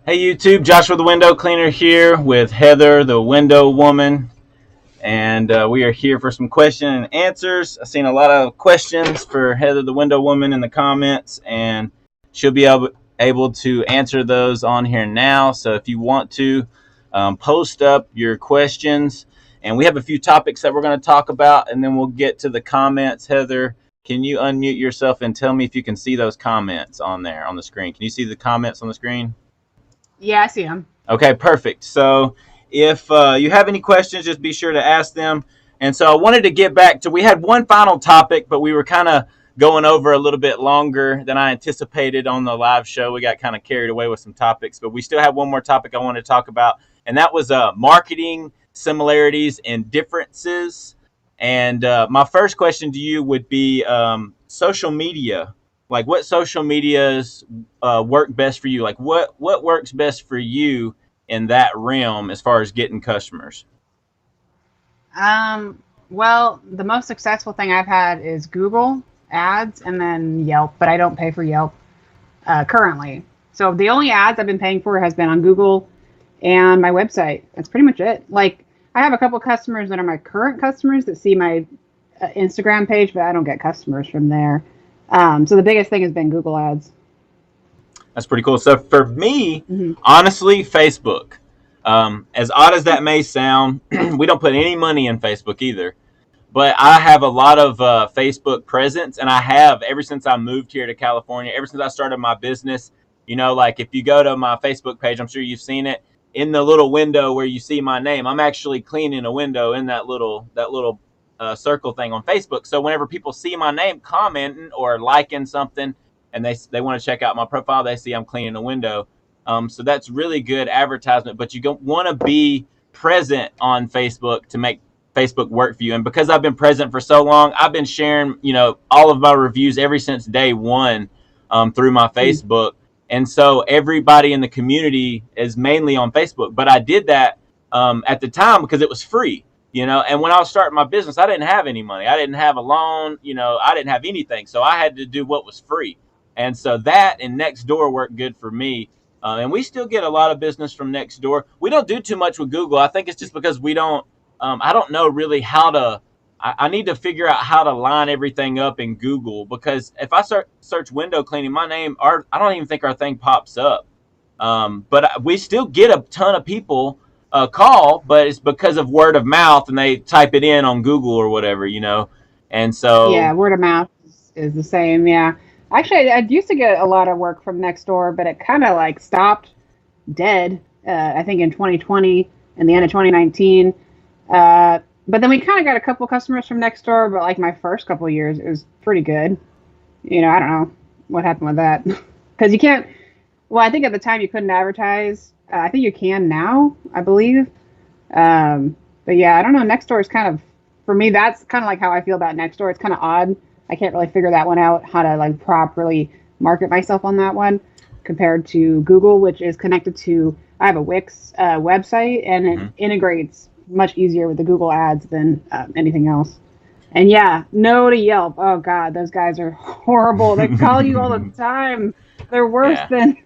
Hey YouTube, Joshua the Window Cleaner here with Heather the Window Woman, and we are here for some question and answers. I've seen a lot of questions for Heather the Window Woman in the comments, and she'll be able to answer those on here now. So if you want to post up your questions, and we have a few topics that we're going to talk about, and then we'll get to the comments. Heather, can you unmute yourself and tell me if you can see those comments on there on the screen? Can you see the comments on the screen? Yeah, I see him. Okay, perfect. So if you have any questions, just be sure to ask them. And so I wanted to get back to, we had one final topic, but we were kind of going over a little bit longer than I anticipated on the live show. We got kind of carried away with some topics, but we still have one more topic I want to talk about, and that was marketing similarities and differences. And my first question to you would be social media. Like, what social medias work best for you? Like, what works best for you in that realm as far as getting customers? Well, the most successful thing I've had is Google ads and then Yelp, but I don't pay for Yelp currently. So the only ads I've been paying for has been on Google and my website. That's pretty much it. Like, I have a couple customers that are my current customers that see my Instagram page, but I don't get customers from there. So the biggest thing has been Google ads. That's pretty cool. So for me, Hmm. honestly, Facebook. As odd as that may sound, we don't put any money in Facebook either. But I have a lot of Facebook presence, and I have ever since I moved here to California. Ever since I started my business, like if you go to my Facebook page, I'm sure you've seen it in the little window where you see my name. I'm actually cleaning a window in that little circle thing on Facebook. So whenever people see my name commenting or liking something, and they want to check out my profile, they see I'm cleaning a window. So that's really good advertisement. But you don't want to be present on Facebook to make Facebook work for you. And because I've been present for so long, I've been sharing, all of my reviews ever since day one through my Facebook. And so everybody in the community is mainly on Facebook. But I did that at the time because it was free. And when I was starting my business, I didn't have any money. I didn't have a loan. I didn't have anything. So I had to do what was free. And so that and Nextdoor worked good for me. And we still get a lot of business from Nextdoor. We don't do too much with Google. I think it's just because we don't, I don't know really how to, I need to figure out how to line everything up in Google, because if I search window cleaning, my name, I don't even think our thing pops up. But we still get a ton of people call, but it's because of word of mouth, and they type it in on Google or whatever. And Yeah, so, word of mouth is the same. Yeah. Actually, I used to get a lot of work from Nextdoor, but it kind of like stopped dead, I think in 2020 and the end of 2019. But then we kind of got a couple customers from Nextdoor, but like my first couple of years, it was pretty good. I don't know what happened with that. Because you can't, well, I think at the time you couldn't advertise. I think you can now, I believe. But yeah, I don't know. Nextdoor is kind of, for me, that's kind of like how I feel about Nextdoor. It's kind of odd. I can't really figure that one out, how to like properly market myself on that one compared to Google, which is connected to, I have a Wix website, and it mhm. integrates much easier with the Google ads than anything else. And yeah, no to Yelp. Oh God, those guys are horrible. They call you all the time. They're worse Yeah. than,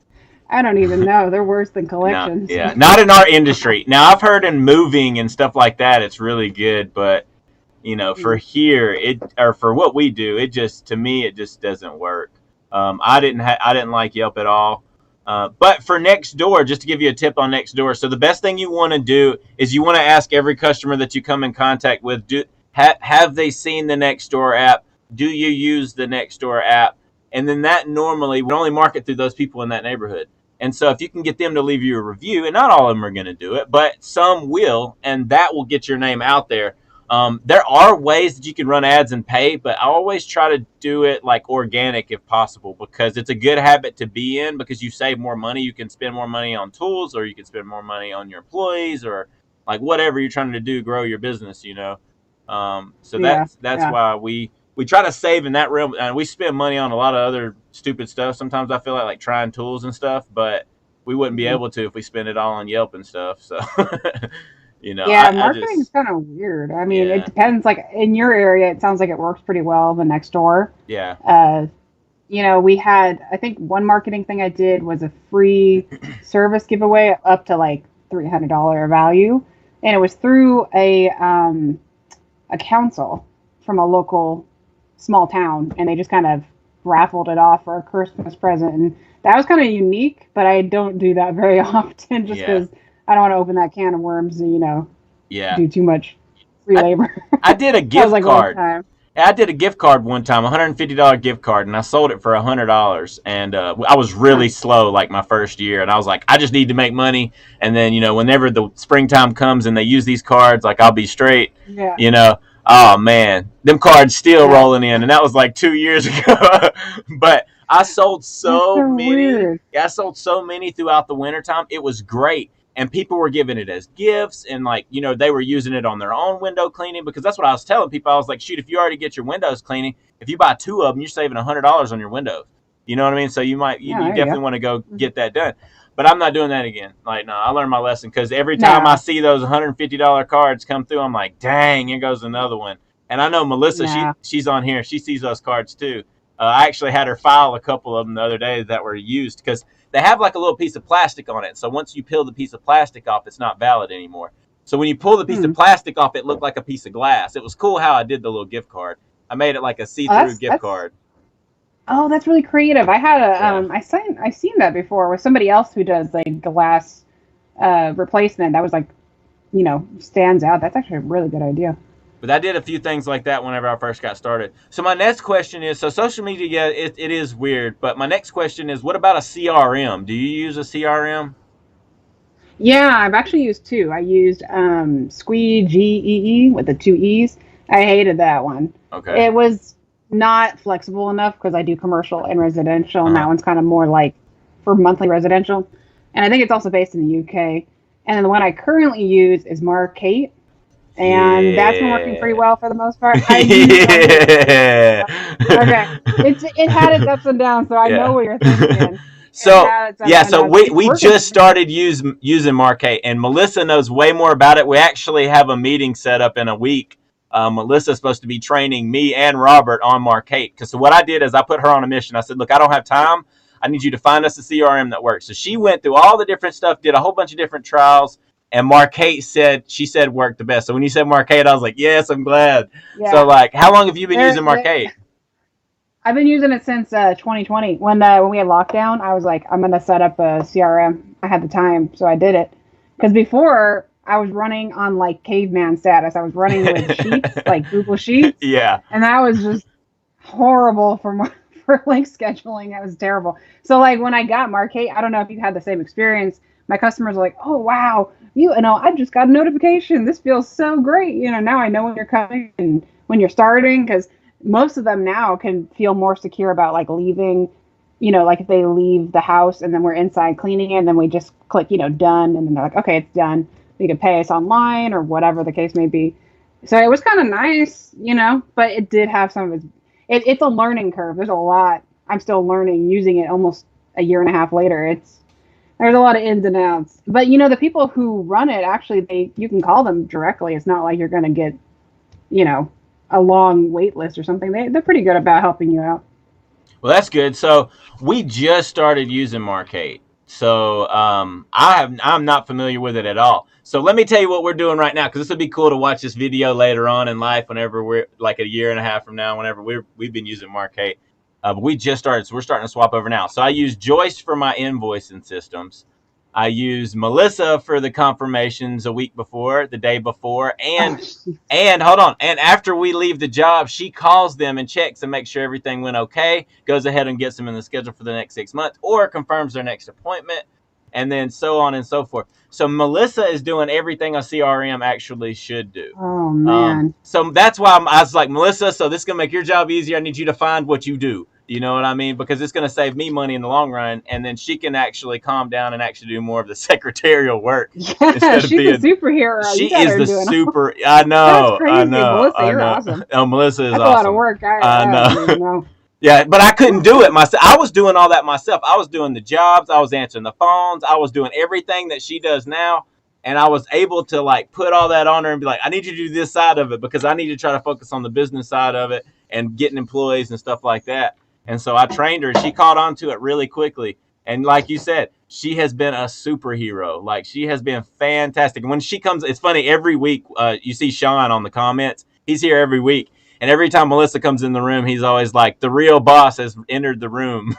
I don't even know. They're worse than No, collections. yeah, not in our industry. Now, I've heard in moving and stuff like that, it's really good, but for here, or for what we do, it just, to me, it just doesn't work. I didn't like Yelp at all. But for Nextdoor, just to give you a tip on Nextdoor, so the best thing you want to do is you want to ask every customer that you come in contact with, have they seen the Nextdoor app? Do you use the Nextdoor app? And then that normally would only market through those people in that neighborhood. And so if you can get them to leave you a review, and not all of them are going to do it, but some will, and that will get your name out there. There are ways that you can run ads and pay, but I always try to do it like organic if possible, because it's a good habit to be in, because you save more money. You can spend more money on tools, or you can spend more money on your employees, or like whatever you're trying to do, grow your business. So Yeah, that's yeah. why we try to save in that realm, and we spend money on a lot of other stupid stuff. Sometimes I feel like trying tools and stuff, but we wouldn't be Mhm. able to if we spend it all on Yelp and stuff. So Yeah, I marketing is just, kind of weird. I mean, it yeah, depends. Like in your area, it sounds like it works pretty well, the next door. yeah. Uh, we had, I think one marketing thing I did was a free service giveaway up to like $300 value. And it was through a council from a local small town. And they just kind of raffled it off for a Christmas present. And that was kind of unique, but I don't do that very often just Yeah. because I don't want to open that can of worms and, Yeah. do too much free labor. I did a That was gift like one card. time. I did a gift card one time, $150 gift card, and I sold it for $100. And I was really slow, like my first year, and I was like, I just need to make money. And then, whenever the springtime comes and they use these cards, like I'll be straight. Yeah. Oh man, them cards still Yeah. rolling in, and that was like 2 years ago. But I sold so That's so many. weird. Yeah, I sold so many throughout the wintertime. It was great. And people were giving it as gifts, and they were using it on their own window cleaning, because that's what I was telling people. I was like, shoot, if you already get your windows cleaning, if you buy 2 of them, you're saving $100 on your windows. You know what I mean? So you definitely want to go get that done. But I'm not doing that again. Like, no, I learned my lesson, because every time I see those $150 cards come through, I'm like, dang, here goes another one. And I know Melissa, she's on here. She sees those cards too. I actually had her file a couple of them the other day that were used, because they have like a little piece of plastic on it. So once you peel the piece of plastic off, it's not valid anymore. So when you pull the piece of plastic off, it looked like a piece of glass. It was cool how I did the little gift card. I made it like a see-through gift card. Oh, that's really creative. I had I've seen that before with somebody else who does like glass replacement. That was like, stands out. That's actually a really good idea. But I did a few things like that whenever I first got started. So my next question is, so social media, it is weird, but my next question is, what about a CRM? Do you use a CRM? Yeah, I've actually used 2. I used Squee, Gee, with the 2 E's. I hated that one. Okay. It was not flexible enough because I do commercial and residential, and that one's kind of more like for monthly residential. And I think it's also based in the UK. And then the one I currently use is Mark8. And that's been working pretty well for the most part. Yeah. Okay. It had its ups and downs, so I know what you're thinking. So we just started using Mark8, and Melissa knows way more about it. We actually have a meeting set up in a week. Melissa's supposed to be training me and Robert on Mark8. Because what I did is I put her on a mission. I said, look, I don't have time. I need you to find us a CRM that works. So she went through all the different stuff, did a whole bunch of different trials. And Mark8 said worked the best. So when you said Mark8, I was like, yes, I'm glad. Yeah. So how long have you been using Mark8? I've been using it since 2020. When we had lockdown, I was like, I'm going to set up a CRM. I had the time, so I did it. Because before, I was running on like caveman status. I was running with Sheets, like Google Sheets. Yeah. And that was just horrible for like scheduling. It was terrible. So when I got Mark8, I don't know if you had the same experience. My customers are like, oh, wow, I just got a notification. This feels so great. Now I know when you're coming and when you're starting, because most of them now can feel more secure about leaving, if they leave the house and then we're inside cleaning it and then we just click, done. And then they're like, okay, it's done. You can pay us online or whatever the case may be. So it was kind of nice, but it did have some of it's a learning curve. There's a lot. I'm still learning using it almost a year and a half later. There's a lot of ins and outs. But, the people who run it, actually, you can call them directly. It's not like you're going to get, a long wait list or something. They're pretty good about helping you out. Well, that's good. So we just started using Mark8. So I'm not familiar with it at all. So let me tell you what we're doing right now, because this would be cool to watch this video later on in life whenever we're like a year and a half from now, whenever we've been using Mark8. But we just started, so we're starting to swap over now. So I use Joyce for my invoicing systems. I use Melissa for the confirmations a week before, the day before, and hold on. And after we leave the job, she calls them and checks and makes sure everything went okay, goes ahead and gets them in the schedule for the next 6 months, or confirms their next appointment, and then so on and so forth. So Melissa is doing everything a CRM actually should do. Oh, man. So that's why I was like, Melissa, so this is going to make your job easier. I need you to find what you do. You know what I mean? Because it's going to save me money in the long run. And then she can actually calm down and actually do more of the secretarial work. Yeah, she's a superhero. She is the super. I know. That's crazy. I know. Melissa, I you're know. awesome. Oh, Melissa is That's awesome. a lot of work. I know. Yeah, but I couldn't do it myself. I was doing all that myself. I was doing the jobs. I was answering the phones. I was doing everything that she does now. And I was able to put all that on her and be like, I need you to do this side of it because I need to try to focus on the business side of it and getting employees and stuff like that. And so I trained her. She caught on to it really quickly. And like you said, she has been a superhero. Like, she has been fantastic. And when she comes, it's funny, every week you see Sean on the comments. He's here every week. And every time Melissa comes in the room, he's always like, the real boss has entered the room.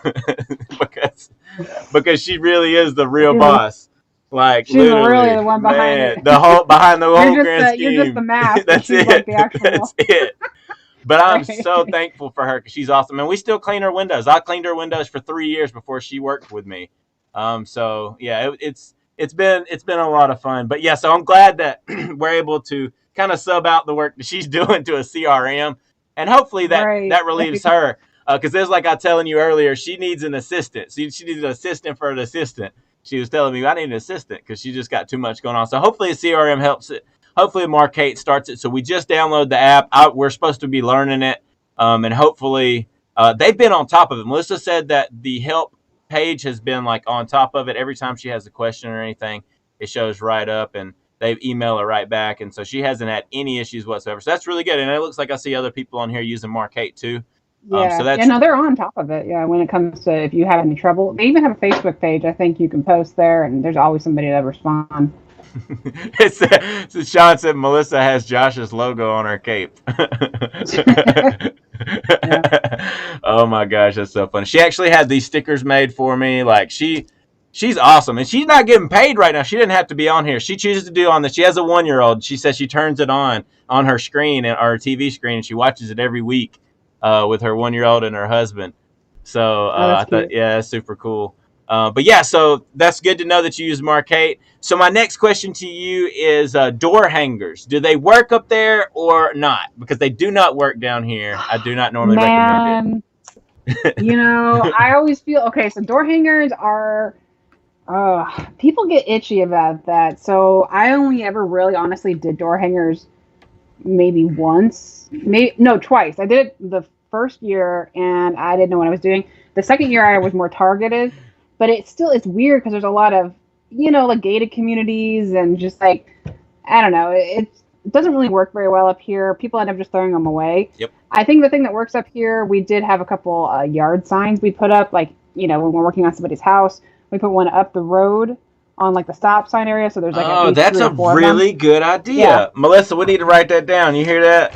because she really is the real boss. Like, she's literally, really the one behind man, it. behind the whole grand scheme. You're just the mask. That's she's it. Like the actual. That's it. But I'm Right. so thankful for her because she's awesome. And we still clean her windows. I cleaned her windows for 3 years before she worked with me. So yeah, it's been a lot of fun. But yeah, so I'm glad that we're able to kind of sub out the work that she's doing to a CRM, and hopefully that relieves her. Because there's, like I was telling you earlier, she needs an assistant. She needs an assistant for an assistant. She was telling me I need an assistant because she just got too much going on. So hopefully a CRM helps it. Hopefully Mark8 starts it. So we just download the app. We're supposed to be learning it, and hopefully they've been on top of it. Melissa said that the help page has been like on top of it. Every time she has a question or anything, it shows right up, and they email her right back. And so she hasn't had any issues whatsoever. So that's really good. And it looks like I see other people on here using Mark8 too. Yeah, so that's, no, they're on top of it. Yeah, when it comes to if you have any trouble, they even have a Facebook page. I think you can post there, and there's always somebody that responds. So Sean said Melissa has Josh's logo on her cape. Yeah. Oh my gosh, that's so funny. She actually had these stickers made for me. Like, she's awesome, and she's not getting paid right now. She didn't have to be on here. She chooses to do on this. She has a 1-year-old. She says she turns it on her screen, or her TV screen, and she watches it every week. With her 1-year-old and her husband. So I thought, yeah, that's super cool. But yeah, so that's good to know that you use Mark8. So my next question to you is door hangers. Do they work up there or not? Because they do not work down here. I do not normally recommend it. I always feel, okay, so door hangers are, people get itchy about that. So I only ever really honestly did door hangers maybe once, twice. I did it the first year and I didn't know what I was doing. The second year I was more targeted, but it's weird because there's a lot of, like gated communities and just like, I don't know, it doesn't really work very well up here. People end up just throwing them away. Yep. I think the thing that works up here, we did have a couple yard signs we put up, like, when we're working on somebody's house, we put one up the road on like the stop sign area, so there's like that's a really good idea. Yeah. Melissa, we need to write that down. You hear that?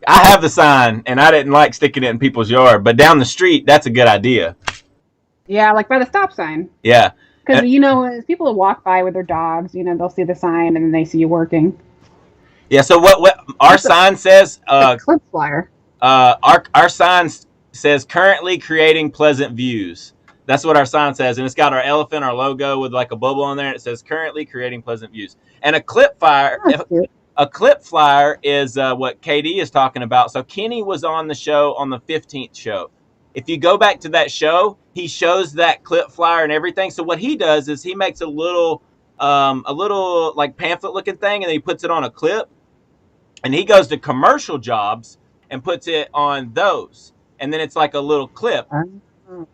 I have the sign and I didn't like sticking it in people's yard, but down the street, that's a good idea. Yeah, like by the stop sign. Yeah. Because as people walk by with their dogs, they'll see the sign and then they see you working. Yeah, so what our sign says, clip flyer. Our sign says currently creating pleasant views. That's what our sign says, and it's got our elephant, our logo with like a bubble on there, and it says currently creating pleasant views. And a clip flyer, is what KD is talking about. So Kenny was on the show on the 15th show. If you go back to that show, he shows that clip flyer and everything. So what he does is he makes a little like pamphlet looking thing, and then he puts it on a clip, and he goes to commercial jobs and puts it on those, and then it's like a little clip.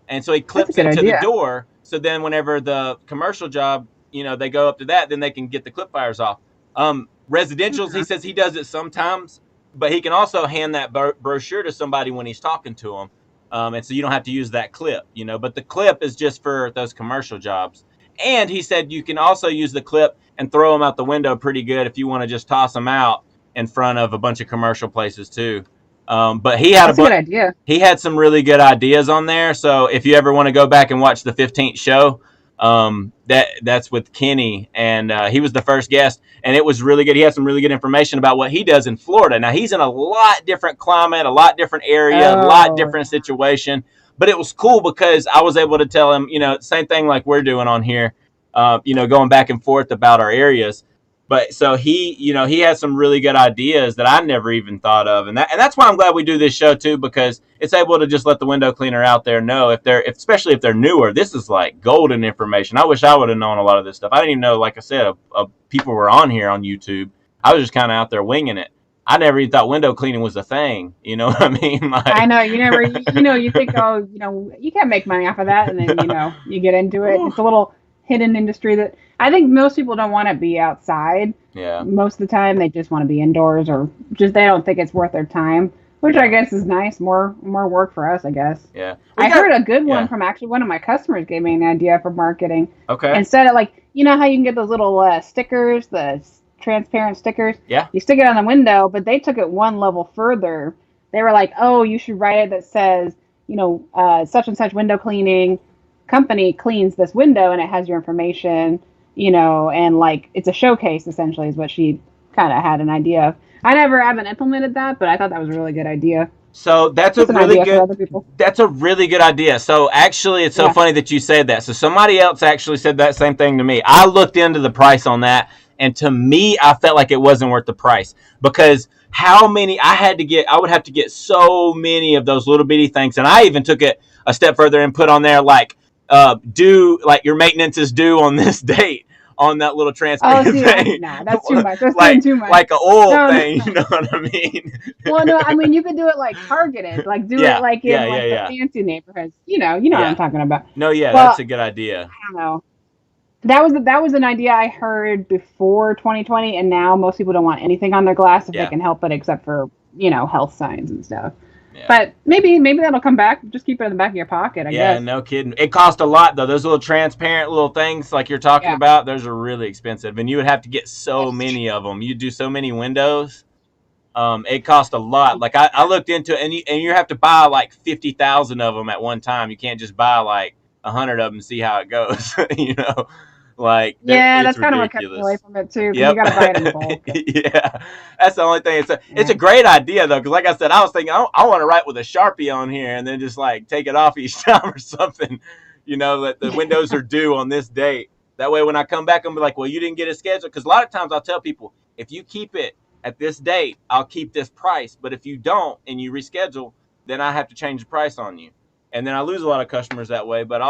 And so he clips it to the door. So then whenever the commercial job, they go up to that, then they can get the clip fires off. Residentials, he says he does it sometimes, but he can also hand that brochure to somebody when he's talking to them. And so you don't have to use that clip, but the clip is just for those commercial jobs. And he said you can also use the clip and throw them out the window pretty good if you want to just toss them out in front of a bunch of commercial places too. But he had a good idea. He had some really good ideas on there. So if you ever want to go back and watch the 15th show, that's with Kenny, and he was the first guest, and it was really good. He had some really good information about what he does in Florida. Now he's in a lot different climate, a lot different area, a lot different situation. But it was cool because I was able to tell him, same thing like we're doing on here, going back and forth about our areas. But so he has some really good ideas that I never even thought of, and that's why I'm glad we do this show too, because it's able to just let the window cleaner out there know especially if they're newer. This is like golden information. I wish I would have known a lot of this stuff. I didn't even know, like I said, people were on here on YouTube. I was just kind of out there winging it. I never even thought window cleaning was a thing. You know what I mean? Like, I know you never. You think, you can't make money off of that, and then you get into it. It's a little hidden industry that I think most people don't want to be outside. Yeah. Most of the time, they just want to be indoors, or just they don't think it's worth their time. Which I guess is nice. More work for us, I guess. Yeah. I heard a good one yeah. from actually one of my customers gave me an idea for marketing. Okay. Instead of like, you know how you can get those little stickers, the transparent stickers? Yeah. You stick it on the window, but they took it one level further. They were like, oh, you should write it that says, such and such window cleaning company cleans this window and it has your information, and like it's a showcase essentially is what she kind of had an idea of. I haven't implemented that, but I thought that was a really good idea. So that's a really good idea. So actually, it's so funny that you said that. So somebody else actually said that same thing to me. I looked into the price on that, and to me, I felt like it wasn't worth the price because I would have to get so many of those little bitty things, and I even took it a step further and put on there like your maintenance is due on this date. On that little transparent thing. Nah, that's too much. That's too much. Like an oil thing, no. You know what I mean? Well, no, I mean you could do it like targeted, like do it like in the fancy neighborhoods. You know what I'm talking about. No, that's a good idea. I don't know. That was an idea I heard before 2020, and now most people don't want anything on their glass if they can help it, except for health signs and stuff. Yeah. But maybe that'll come back. Just keep it in the back of your pocket, I guess. Yeah, no kidding. It costs a lot, though. Those little transparent little things like you're talking about, those are really expensive. And you would have to get so many of them. You do so many windows. It costs a lot. Like I looked into it, and you have to buy like 50,000 of them at one time. You can't just buy like 100 of them and see how it goes, Like that's kind of what kept me away from it too. Yep. You got to buy it in bulk. Yeah, that's the only thing. It's a great idea though, because like I said, I was thinking I want to write with a Sharpie on here and then just like take it off each time or something. That the windows are due on this date. That way, when I come back, I'm be like, well, you didn't get it scheduled. Because a lot of times I'll tell people, if you keep it at this date, I'll keep this price. But if you don't and you reschedule, then I have to change the price on you, and then I lose a lot of customers that way. But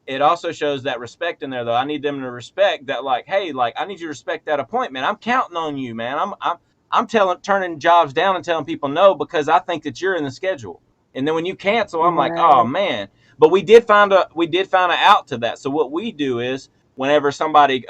it also shows that respect in there, though. I need them to respect that, like, hey, like, I need you to respect that appointment. I'm counting on you, man. I'm turning jobs down and telling people no because I think that you're in the schedule. And then when you cancel, I'm like, oh man. But we did find an out to that. So what we do is whenever somebody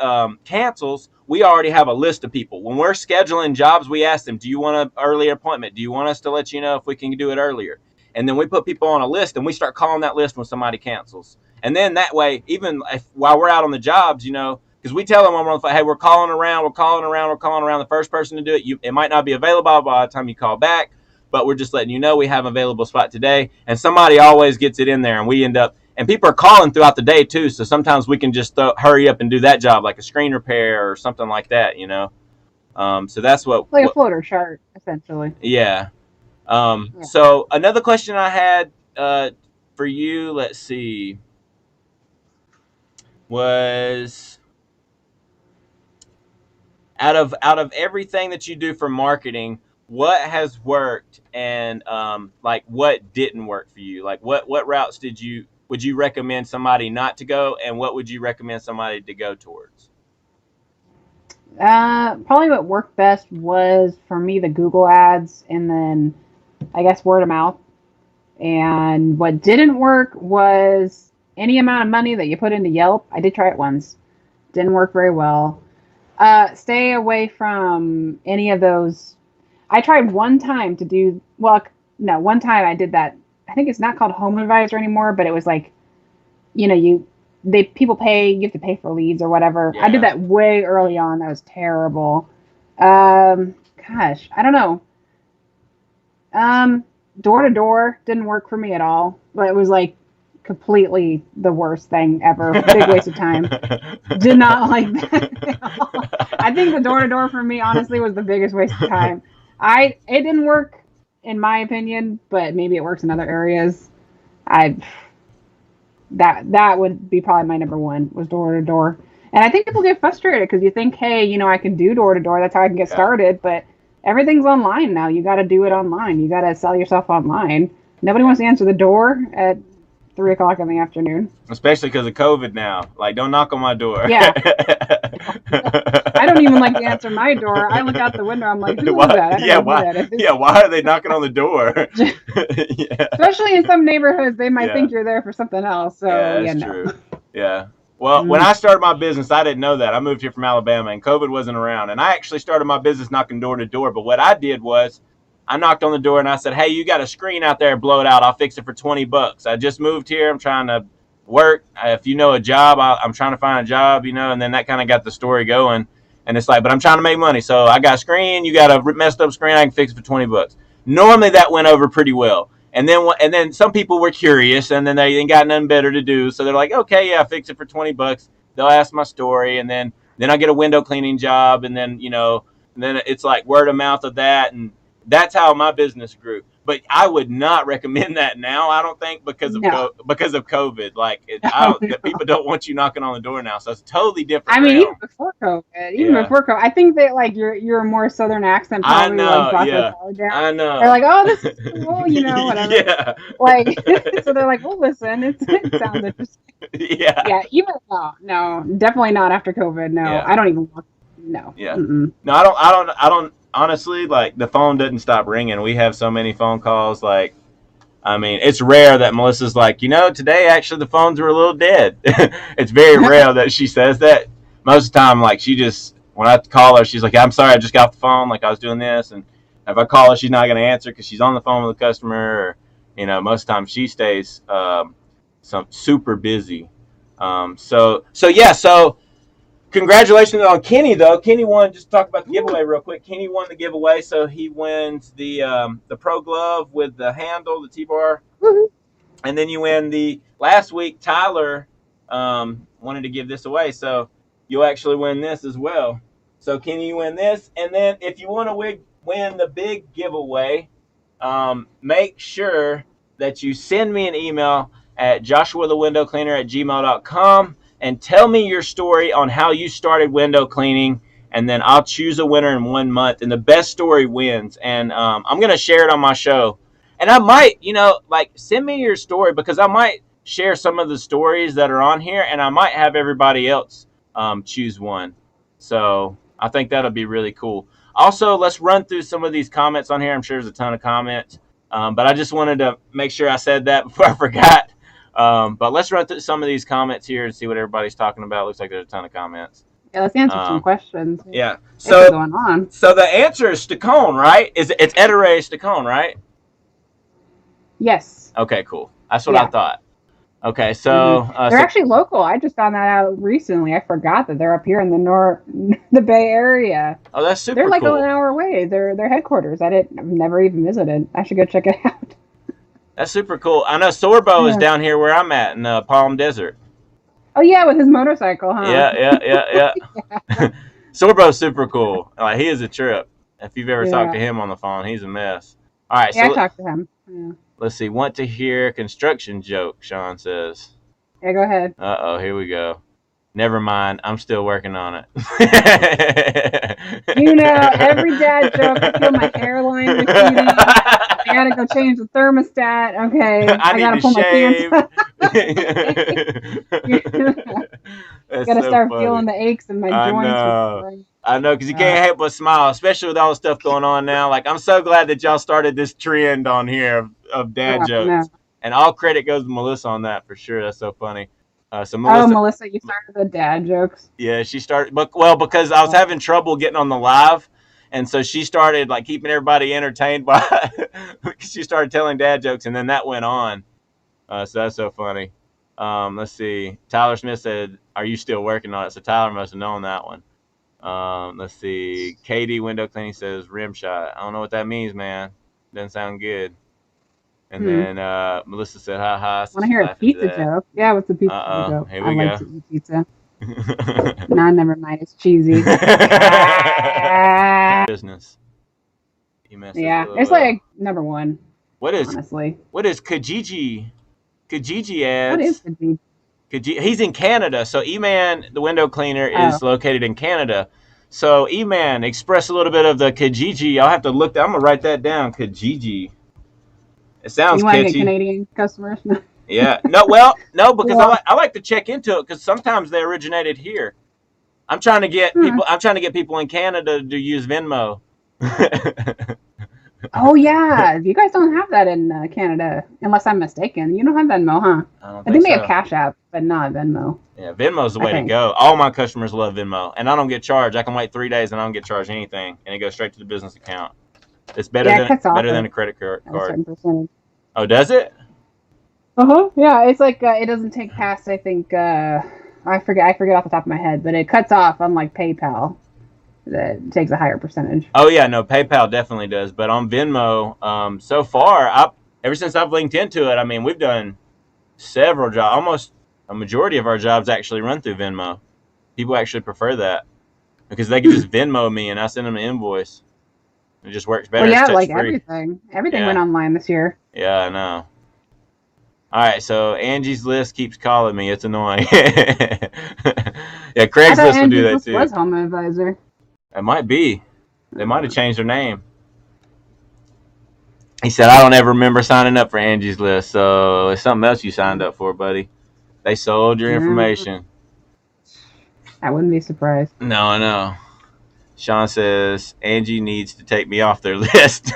cancels, we already have a list of people. When we're scheduling jobs, we ask them, do you want an earlier appointment? Do you want us to let you know if we can do it earlier? And then we put people on a list and we start calling that list when somebody cancels. And then that way, even while we're out on the jobs, because we tell them when we're on the phone, hey, we're calling around. The first person to do it, it might not be available by the time you call back, but we're just letting you know we have an available spot today. And somebody always gets it in there, and we end up, and people are calling throughout the day too. So sometimes we can just hurry up and do that job, like a screen repair or something like that, So that's what like a floater chart, essentially. Yeah. So another question I had for you, let's see, was out of everything that you do for marketing, what has worked and like what didn't work for you? Like what routes would you recommend somebody not to go, and what would you recommend somebody to go towards? Probably what worked best was for me the Google ads, and then I guess word of mouth. And what didn't work was any amount of money that you put into Yelp. I did try it once. Didn't work very well. Stay away from any of those. I tried one time one time I did that. I think it's not called Home Advisor anymore, but it was like, people pay, you have to pay for leads or whatever. Yeah. I did that way early on. That was terrible. Gosh, I don't know. Door to door didn't work for me at all. But it was like completely the worst thing ever. Big waste of time. Did not like that at all. I think the door to door for me honestly was the biggest waste of time. It didn't work in my opinion, but maybe it works in other areas. That would be probably my number one, was door to door. And I think people get frustrated because you think, hey, I can do door to door. That's how I can get started. But everything's online now. You got to do it online. You got to sell yourself online. Nobody wants to answer the door at 3 o'clock in the afternoon. Especially because of COVID now. Like, don't knock on my door. Yeah. I don't even like to answer my door. I look out the window. I'm like, who is that? Why are they knocking on the door? Especially in some neighborhoods, they might think you're there for something else. So, that's true. Yeah. Well, when I started my business, I didn't know that. I moved here from Alabama, and COVID wasn't around. And I actually started my business knocking door to door. But what I did was, I knocked on the door and I said, hey, you got a screen out there, blow it out. I'll fix it for $20. I just moved here. I'm trying to work. If you know a job, I'm trying to find a job, and then that kind of got the story going. And it's like, but I'm trying to make money. So I got a screen. You got a messed up screen. I can fix it for $20. Normally that went over pretty well. And then some people were curious, and then they ain't got nothing better to do. So they're like, okay, yeah, fix it for $20. They'll ask my story, and then I get a window cleaning job, and then then it's like word of mouth of that, and that's how my business grew. But I would not recommend that now. I don't think because of COVID. Like people don't want you knocking on the door now, so it's totally different. I mean, even before COVID, I think that like your more southern accent probably I know. They're like, oh, this is cool, whatever. Yeah. Like, so they're like, well, listen, it sounds interesting. Yeah. Yeah. Even no, definitely not after COVID. No, yeah. I don't even. No. Yeah. Mm-mm. No, I don't. Honestly, like the phone doesn't stop ringing. We have so many phone calls. Like, I mean, it's rare that Melissa's like, today actually the phones are a little dead. It's very rare that she says that. Most of the time, like when I call her, she's like, I'm sorry, I just got off the phone. Like I was doing this, and if I call her, she's not going to answer because she's on the phone with the customer. Or, most of the time she stays super busy. So. Congratulations on Kenny, though. Kenny won. Just talk about the giveaway real quick. Kenny won the giveaway, so he wins the Pro Glove with the handle, the T-bar, and then you win last week. Tyler wanted to give this away, so you'll actually win this as well. So Kenny, you win this, and then if you want to win the big giveaway, make sure that you send me an email at joshuathewindowcleaner@gmail.com. and tell me your story on how you started window cleaning, and then I'll choose a winner in 1 month, and the best story wins. And I'm going to share it on my show. And I might, send me your story, because I might share some of the stories that are on here, and I might have everybody else choose one. So I think that'll be really cool. Also, let's run through some of these comments on here. I'm sure there's a ton of comments, but I just wanted to make sure I said that before I forgot. But let's run through some of these comments here and see what everybody's talking about. Looks like there's a ton of comments. Yeah, let's answer some questions. Yeah. So going on. So the answer is Stacone, right? It's Ettore Stacone, right? Yes. Okay, cool. That's what I thought. Okay, so they're actually local. I just found that out recently. I forgot that they're up here in the Bay Area. Oh, that's super cool. They're like an hour away. Their headquarters. I've never even visited. I should go check it out. That's super cool. I know Sorbo is down here where I'm at in Palm Desert. Oh, yeah, with his motorcycle, huh? Yeah. Sorbo's super cool. He is a trip. If you've ever talked to him on the phone, he's a mess. All right. Yeah, I talked to him. Yeah. Let's see. Want to hear construction joke, Sean says. Yeah, go ahead. Uh-oh, here we go. Never mind. I'm still working on it. Every dad joke, I feel my hairline receding. I gotta go change the thermostat. Okay, I gotta pull shave. my pants. Gotta start feeling the aches in my joints. I know, because you can't help but smile, especially with all the stuff going on now. Like, I'm so glad that y'all started this trend on here of dad jokes. No. And all credit goes to Melissa on that, for sure. That's so funny. Melissa, you started the dad jokes. Yeah, she started, because I was having trouble getting on the live, and so she started keeping everybody entertained by. She started telling dad jokes, and then that went on. So that's so funny. Let's see. Tyler Smith said, "Are you still working on it?" So Tyler must have known that one. Let's see. Katie Window Cleaning says, "Rim shot." I don't know what that means, man. Doesn't sound good. And then Melissa said, "Ha ha." I want to hear a pizza joke. Yeah, what's the pizza joke? Here we go. Like to eat pizza. No, never mind. It's cheesy. Business. It's like number one. What is Kijiji? Kijiji ads. What is Kijiji? He's in Canada. So E-Man, the window cleaner, is located in Canada. So E-Man, express a little bit of the Kijiji. I'll have to look. I'm gonna write that down. Kijiji. It sounds catchy. You want to get Canadian customers? Yeah. No, because I like to check into it, because sometimes they originated here. I'm trying to get people. I'm trying to get people in Canada to use Venmo. Oh yeah, you guys don't have that in Canada, unless I'm mistaken. You don't have Venmo, huh? I think they have Cash App, but not Venmo. Yeah, Venmo's the way to go. All my customers love Venmo, and I don't get charged. I can wait 3 days and I don't get charged anything, and it goes straight to the business account. It's better Yeah, it cuts off than a credit card. at a certain percentage. Oh, does it? Uh-huh. Yeah, it's like it doesn't take past, I think, I forget off the top of my head, but it cuts off, unlike PayPal, that takes a higher percentage. Oh yeah, no, PayPal definitely does. But on Venmo, so far, ever since I've linked into it, I mean, we've done several jobs. Almost a majority of our jobs actually run through Venmo. People actually prefer that because they can just Venmo me and I send them an invoice. It just works better. Well, It's yeah, touch like free. everything Yeah, went online this year. yeah, I know. All right, so Angie's List keeps calling me. It's annoying. Yeah, I thought Craigslist will do Angie's that List too. was Home Advisor. It might be. They might have changed their name. He said, I don't ever remember signing up for Angie's List, so it's something else you signed up for, buddy. They sold your information. I wouldn't be surprised. No, I know. Sean says, Angie needs to take me off their list.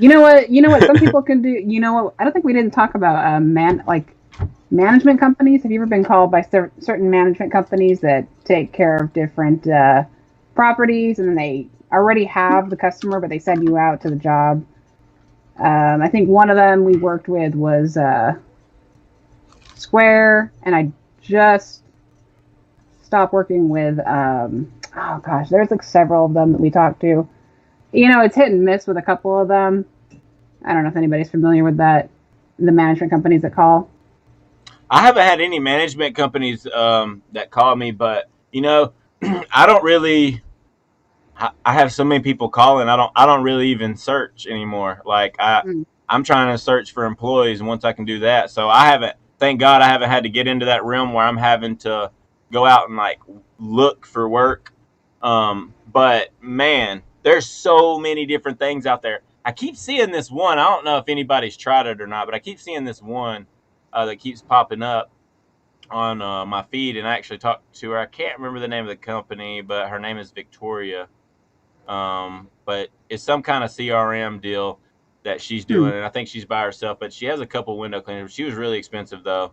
You know what? You know what? Some people can do. You know what? I don't think we didn't talk about management companies. Have you ever been called by certain management companies that take care of different properties, and then they already have the customer, but they send you out to the job? I think one of them we worked with was Square, and I just stopped working with. Oh gosh, there's like several of them that we talked to. You know, it's hit and miss with a couple of them. I don't know if anybody's familiar with that. The management companies that call. I haven't had any management companies that call me, but you know, I don't really. I have so many people calling. I don't really even search anymore. Like I'm trying to search for employees, and once I can do that, so I haven't. Thank God I haven't had to get into that realm where I'm having to go out and like look for work. But man, there's so many different things out there. I keep seeing this one. I don't know if anybody's tried it or not, but I keep seeing this one that keeps popping up on my feed. And I actually talked to her. I can't remember the name of the company, but her name is Victoria. But it's some kind of CRM deal that she's doing, and I think she's by herself. But she has a couple window cleaners. She was really expensive though.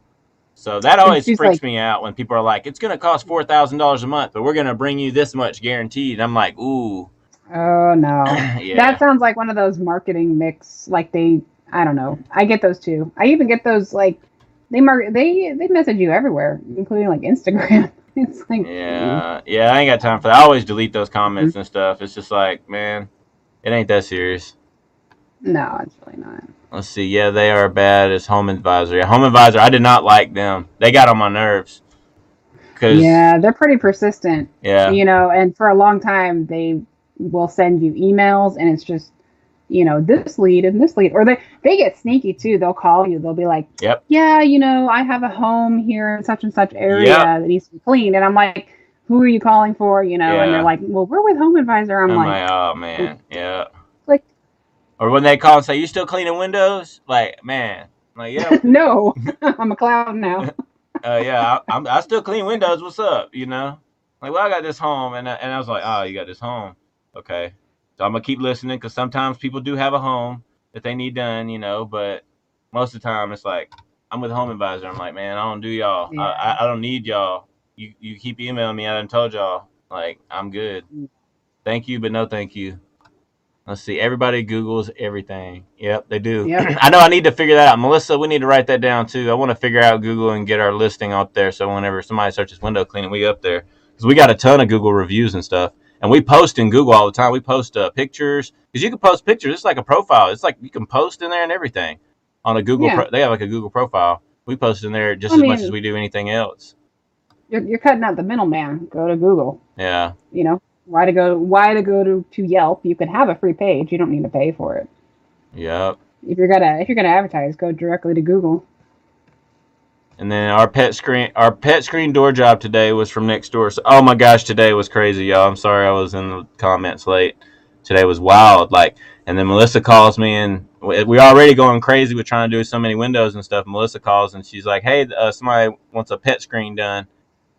So that always freaks me out when people are like, "It's going to cost $4,000 a month, but we're going to bring you this much guaranteed." And I'm like, "Ooh, oh no, yeah." That sounds like one of those marketing mix. Like I don't know. I get those too. I even get those like they message you everywhere, including like Instagram. It's like yeah, I ain't got time for that. I always delete those comments and stuff. It's just like, man, it ain't that serious. No, it's really not. Let's see. Yeah, they are bad as Home Advisor. Yeah, Home Advisor, I did not like them. They got on my nerves. Yeah, they're pretty persistent. Yeah. You know, and for a long time, they will send you emails, and it's just, you know, this lead and this lead. Or they get sneaky, too. They'll call you. They'll be like, yep. Yeah, you know, I have a home here in such and such area that needs to be cleaned. And I'm like, who are you calling for? You know, and they're like, well, we're with Home Advisor. I'm like, oh, man. Yeah. Like, or when they call and say, you still cleaning windows? Like, man. Like, yeah. No, I'm a clown now. Yeah, I still clean windows. What's up? You know? Like, well, I got this home. And I was like, oh, you got this home. Okay. So I'm going to keep listening because sometimes people do have a home that they need done, you know. But most of the time, it's like, I'm with Home Advisor. I'm like, man, I don't do y'all. Yeah. I don't need y'all. You keep emailing me. I done told y'all. Like, I'm good. Thank you, but no thank you. Let's see. Everybody Googles everything. Yep, they do. Yep. I know I need to figure that out. Melissa, we need to write that down, too. I want to figure out Google and get our listing up there so whenever somebody searches window cleaning, we up there. Because we got a ton of Google reviews and stuff. And we post in Google all the time. We post pictures. Because you can post pictures. It's like a profile. It's like you can post in there and everything. On a Google, they have like a Google profile. We post in there just as much as we do anything else. You're cutting out the middleman. Go to Google. Yeah. You know, why to go to Yelp? You can have a free page. You don't need to pay for it. Yep. If you're gonna advertise, go directly to Google. And then our pet screen door job today was from Nextdoor. So, oh my gosh, today was crazy, y'all. I'm sorry I was in the comments late. Today was wild. Like, and then Melissa calls me, and we're already going crazy with trying to do so many windows and stuff. Melissa calls, and she's like, "Hey, somebody wants a pet screen done,"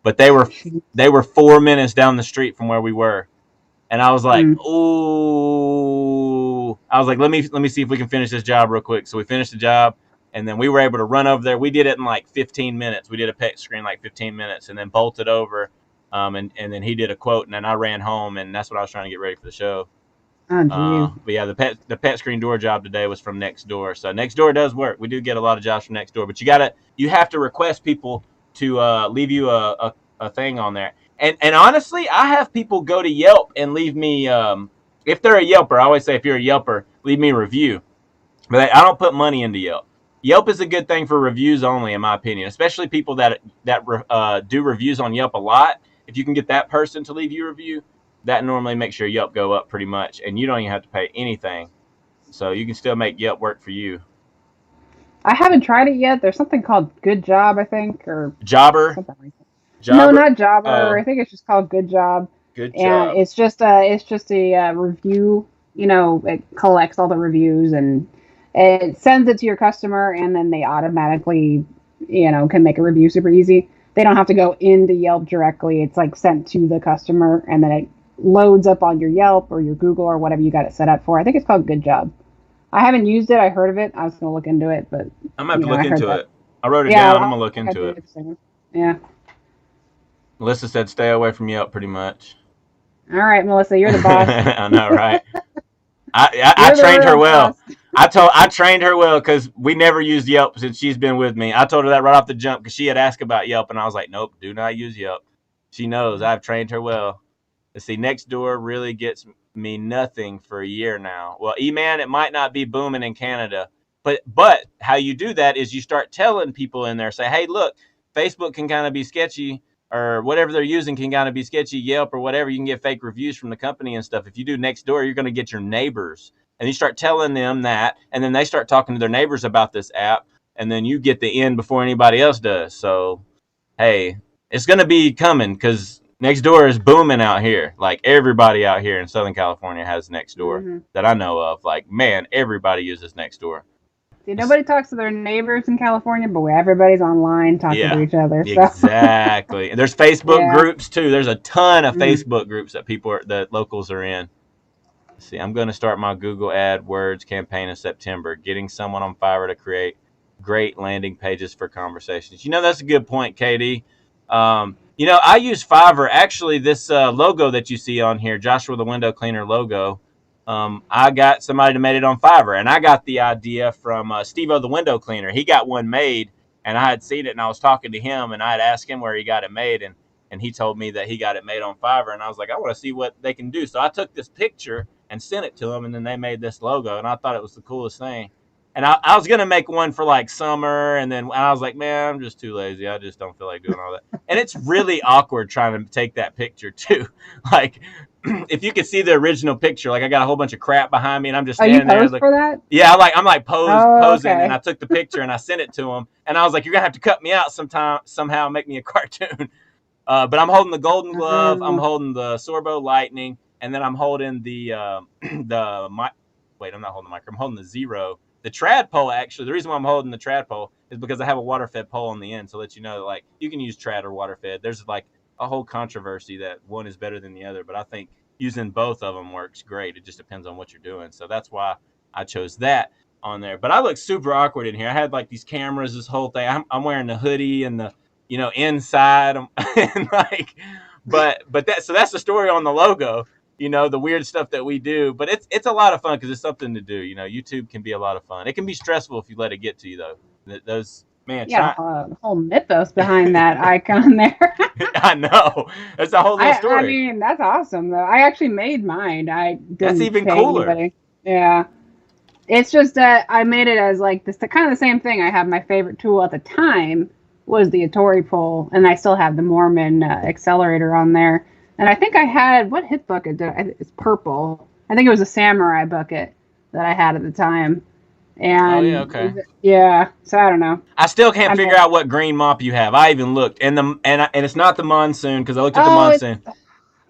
but they were 4 minutes down the street from where we were, and I was like, "Ooh!" I was like, "Let me see if we can finish this job real quick." So we finished the job. And then we were able to run over there. We did it in like 15 minutes. We did a pet screen like 15 minutes and then bolted over. And then he did a quote, and then I ran home, and that's what I was trying to get ready for the show. Oh, geez. But yeah, the pet screen door job today was from Nextdoor. So Nextdoor does work. We do get a lot of jobs from Nextdoor, but you have to request people to leave you a thing on there. And honestly, I have people go to Yelp and leave me if they're a Yelper. I always say if you're a Yelper, leave me a review. But I don't put money into Yelp. Yelp is a good thing for reviews only, in my opinion, especially people that do reviews on Yelp a lot. If you can get that person to leave you a review, that normally makes your Yelp go up pretty much, and you don't even have to pay anything. So you can still make Yelp work for you. I haven't tried it yet. There's something called Good Job, I think, or Jobber. something like that. Jobber. No, not Jobber. Oh, I think it's just called Good Job. good And job. it's just a review. It collects all the reviews and it sends it to your customer, and then they automatically, can make a review super easy. They don't have to go into Yelp directly. It's like sent to the customer, and then it loads up on your Yelp or your Google or whatever you got it set up for. I think it's called Good Job. I haven't used it. I heard of it. I was going to look into it, but I'm gonna have to look I heard into that. it. I wrote it Yeah, down. I'm gonna look I into did it. the same. Yeah. Melissa said stay away from Yelp, pretty much. All right, Melissa, you're the boss. I know, right? I You're the trained her real well. boss. I trained her well because we never used Yelp since she's been with me. I told her that right off the jump because she had asked about Yelp, and I was like, nope, do not use Yelp. She knows I've trained her well. Let's see, Nextdoor really gets me nothing for a year now. Well, E-Man, it might not be booming in Canada, but how you do that is you start telling people in there, say, hey, look, Facebook can kind of be sketchy, or whatever they're using can kind of be sketchy, Yelp or whatever. You can get fake reviews from the company and stuff. If you do Nextdoor, you're going to get your neighbors. And you start telling them that, and then they start talking to their neighbors about this app, and then you get the end before anybody else does. So, hey, it's going to be coming because Nextdoor is booming out here. Like, everybody out here in Southern California has Nextdoor Mm-hmm. that I know of. Like, man, everybody uses Nextdoor. See, nobody talks to their neighbors in California, but everybody's online talking to Yeah, each other. So exactly. And there's Facebook yeah. groups too. There's a ton of Mm. Facebook groups that locals are in. Let's see, I'm going to start my Google AdWords campaign in September, getting someone on Fiverr to create great landing pages for conversations. That's a good point, Katie. I use Fiverr. Actually, this logo that you see on here, Joshua the Window Cleaner logo, I got somebody to make it on Fiverr, and I got the idea from Steve-O the Window Cleaner. He got one made, and I had seen it, and I was talking to him, and I had asked him where he got it made, and he told me that he got it made on Fiverr, and I was like, I want to see what they can do. So I took this picture and sent it to them, and then they made this logo, and I thought it was the coolest thing. And I was going to make one for like summer, and then I was like, man, I'm just too lazy. I just don't feel like doing all that. And it's really awkward trying to take that picture too. Like, if you could see the original picture, like I got a whole bunch of crap behind me, and I'm just Oh, you standing there. posed Like, for that? yeah, I'm like posing, okay. and I took the picture and I sent it to him, and I was like, you're gonna have to cut me out somehow, make me a cartoon. But I'm holding the Golden Glove, I'm holding the Sorbo Lightning, and then I'm holding the wait, I'm not holding the micro, I'm holding the Zero. The trad pole, actually, the reason why I'm holding the trad pole is because I have a water fed pole on the end to let you know that, like, you can use trad or water fed. There's like a whole controversy that one is better than the other, but I think using both of them works great. It just depends on what you're doing. So that's why I chose that on there. But I look super awkward in here. I had like these cameras, this whole thing. I'm wearing the hoodie and the inside, and like, but that's the story on the logo. The weird stuff that we do, but it's a lot of fun because it's something to do. YouTube can be a lot of fun. It can be stressful if you let it get to you, though. Those man, Yeah, a whole mythos behind that icon there. I know, that's a whole little story. I mean, that's awesome though. I actually made mine. I didn't That's even pay cooler. Anybody. Yeah, it's just that I made it as like this kind of the same thing. I have my favorite tool at the time was the Atori pole, and I still have the Mormon accelerator on there. And I think I had, what hit bucket did it's purple. I think it was a Samurai bucket that I had at the time. And okay. Yeah, so I don't know. I still can't figure out what green mop you have. I even looked, and it's not the Monsoon because I looked at the Monsoon.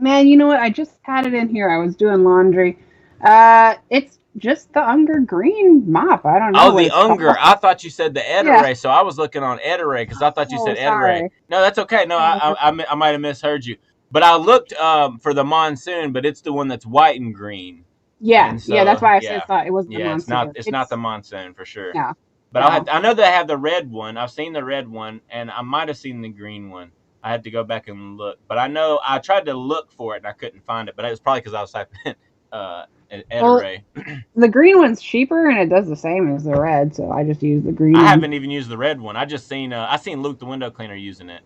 Man, you know what? I just had it in here. I was doing laundry. It's just the Unger green mop. I don't know. Oh, the Unger. I thought you said the Edaray, so I was looking on Edaray because I thought you said Edaray. No, that's okay. No, I might have misheard you. But I looked for the Monsoon, but it's the one that's white and green. Yeah, so, that's why I thought it wasn't the Monsoon. It's not the Monsoon for sure. Yeah. But I know they have the red one. I've seen the red one, and I might have seen the green one. I had to go back and look. But I know I tried to look for it, and I couldn't find it. But it was probably because I was typing Well, Edaray. the green one's cheaper and it does the same as the red, so I just use the green I one. haven't even used the red one. I seen Luke the window cleaner using it.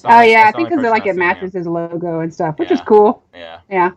Oh yeah, I That's the think only because person like I've it seen matches him. his logo and stuff, which is Yeah. cool. Yeah. Yeah.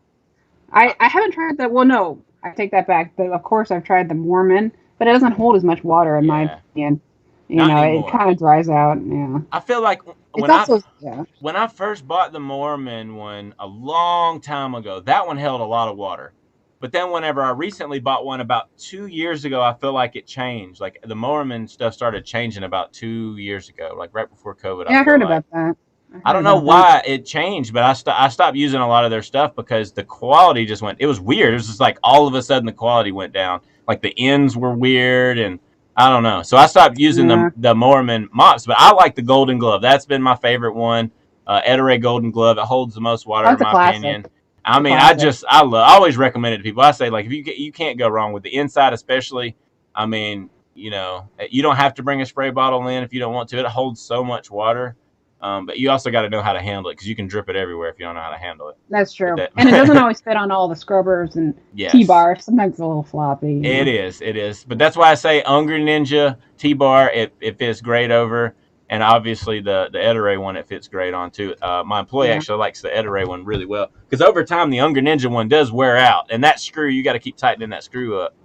I haven't tried that. Well, no, I take that back. Of course, I've tried the Mormon, but it doesn't hold as much water in my Yeah. opinion. Not It anymore. kind of dries out. Yeah. I feel like It's also yeah. when I first bought the Mormon one a long time ago, that one held a lot of water. But then whenever I recently bought one about 2 years ago, I feel like it changed. Like the Mormon stuff started changing about 2 years ago, like right before COVID. Yeah, I I feel heard like about that. I don't know why it changed, but I stopped using a lot of their stuff because the quality just went. It was weird. It was just like all of a sudden the quality went down. Like the ends were weird, and I don't know. So I stopped using Yeah. the Mormon mops, but I like the Golden Glove. That's been my favorite one. Edaray Golden Glove. It holds the most water Oh, in it's a my classic. opinion. I A mean, classic. I always recommend it to people. I say like if you can't go wrong with the inside, especially. I mean, you don't have to bring a spray bottle in if you don't want to. It holds so much water. But you also got to know how to handle it because you can drip it everywhere if you don't know how to handle it. That's true. But And it doesn't always fit on all the scrubbers and yes, T-bars. Sometimes it's a little floppy. it is. But that's why I say Unger Ninja T-bar. It fits great over, and obviously the Edaray one it fits great on too. My employee Yeah. actually likes the Edaray one really well because over time the Unger Ninja one does wear out, and that screw you got to keep tightening that screw up.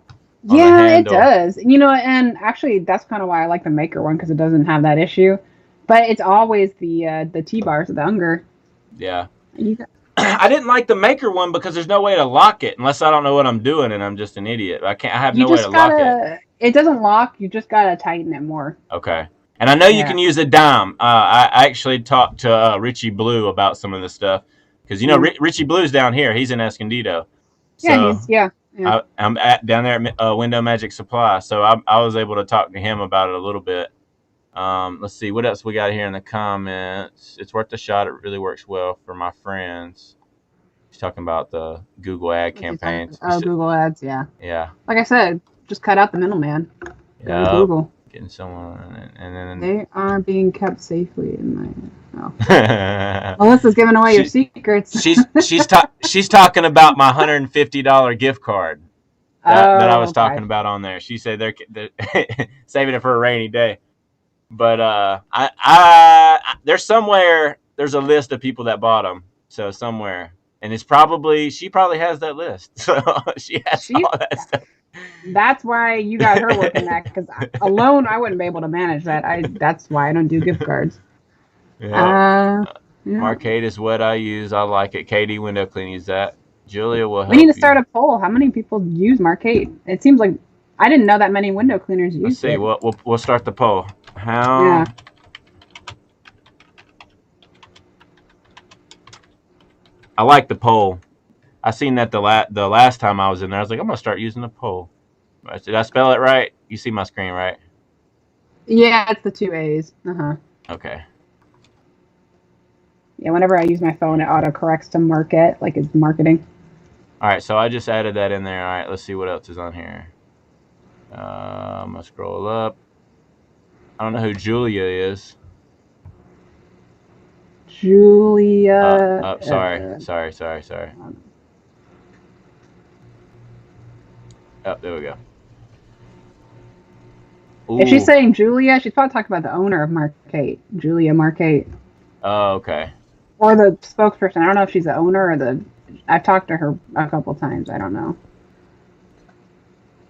Yeah, it does. And actually that's kind of why I like the Maker one because it doesn't have that issue. But it's always the T-bars, the Unger. Yeah. You got, I didn't like the Maker one because there's no way to lock it unless I don't know what I'm doing and I'm just an idiot. I have no way to lock it. It doesn't lock. You just gotta tighten it more. Okay. And I know you can use a dime. I actually talked to Richie Blue about some of this stuff because Richie Blue's down here. He's in Escondido. So yeah. I'm down there at Window Magic Supply. So I was able to talk to him about it a little bit. Let's see what else we got here in the comments. It's worth a shot. It really works well for my friends. He's talking about the Google ad campaigns. Google ads, yeah. Yeah. Like I said, just cut out the middleman. Yeah. Google. Getting someone, and then they are being kept safely in my. Oh. Melissa's giving away your secrets. she's talking about my $150 gift card that I was talking about on there. She said they're saving it for a rainy day. But there's a list of people that bought them. So somewhere, and she probably has that list. So she has all that stuff. That's why you got her working that because alone I wouldn't be able to manage that. That's why I don't do gift cards. Yeah. Marcade is what I use. I like it. Katie Window Clean use that. Julia will help. We need to start a poll. How many people use Marcade? It seems like I didn't know that many window cleaners use it. Let's see. We'll start the poll. How? Yeah. I like the poll. I seen that the last time I was in there. I was like, I'm gonna start using the poll. Did I spell it right? You see my screen, right? Yeah, it's the 2 A's. Okay. Yeah, whenever I use my phone, it autocorrects to market, like it's marketing. All right, so I just added that in there. All right, let's see what else is on here. I'm gonna scroll up. I don't know who Julia is. Julia. Sorry. Oh, there we go. Ooh. If she's saying Julia, she's probably talking about the owner of Marcade, Julia Marcade. Oh, okay. Or the spokesperson. I don't know if she's the owner or I've talked to her a couple times. I don't know.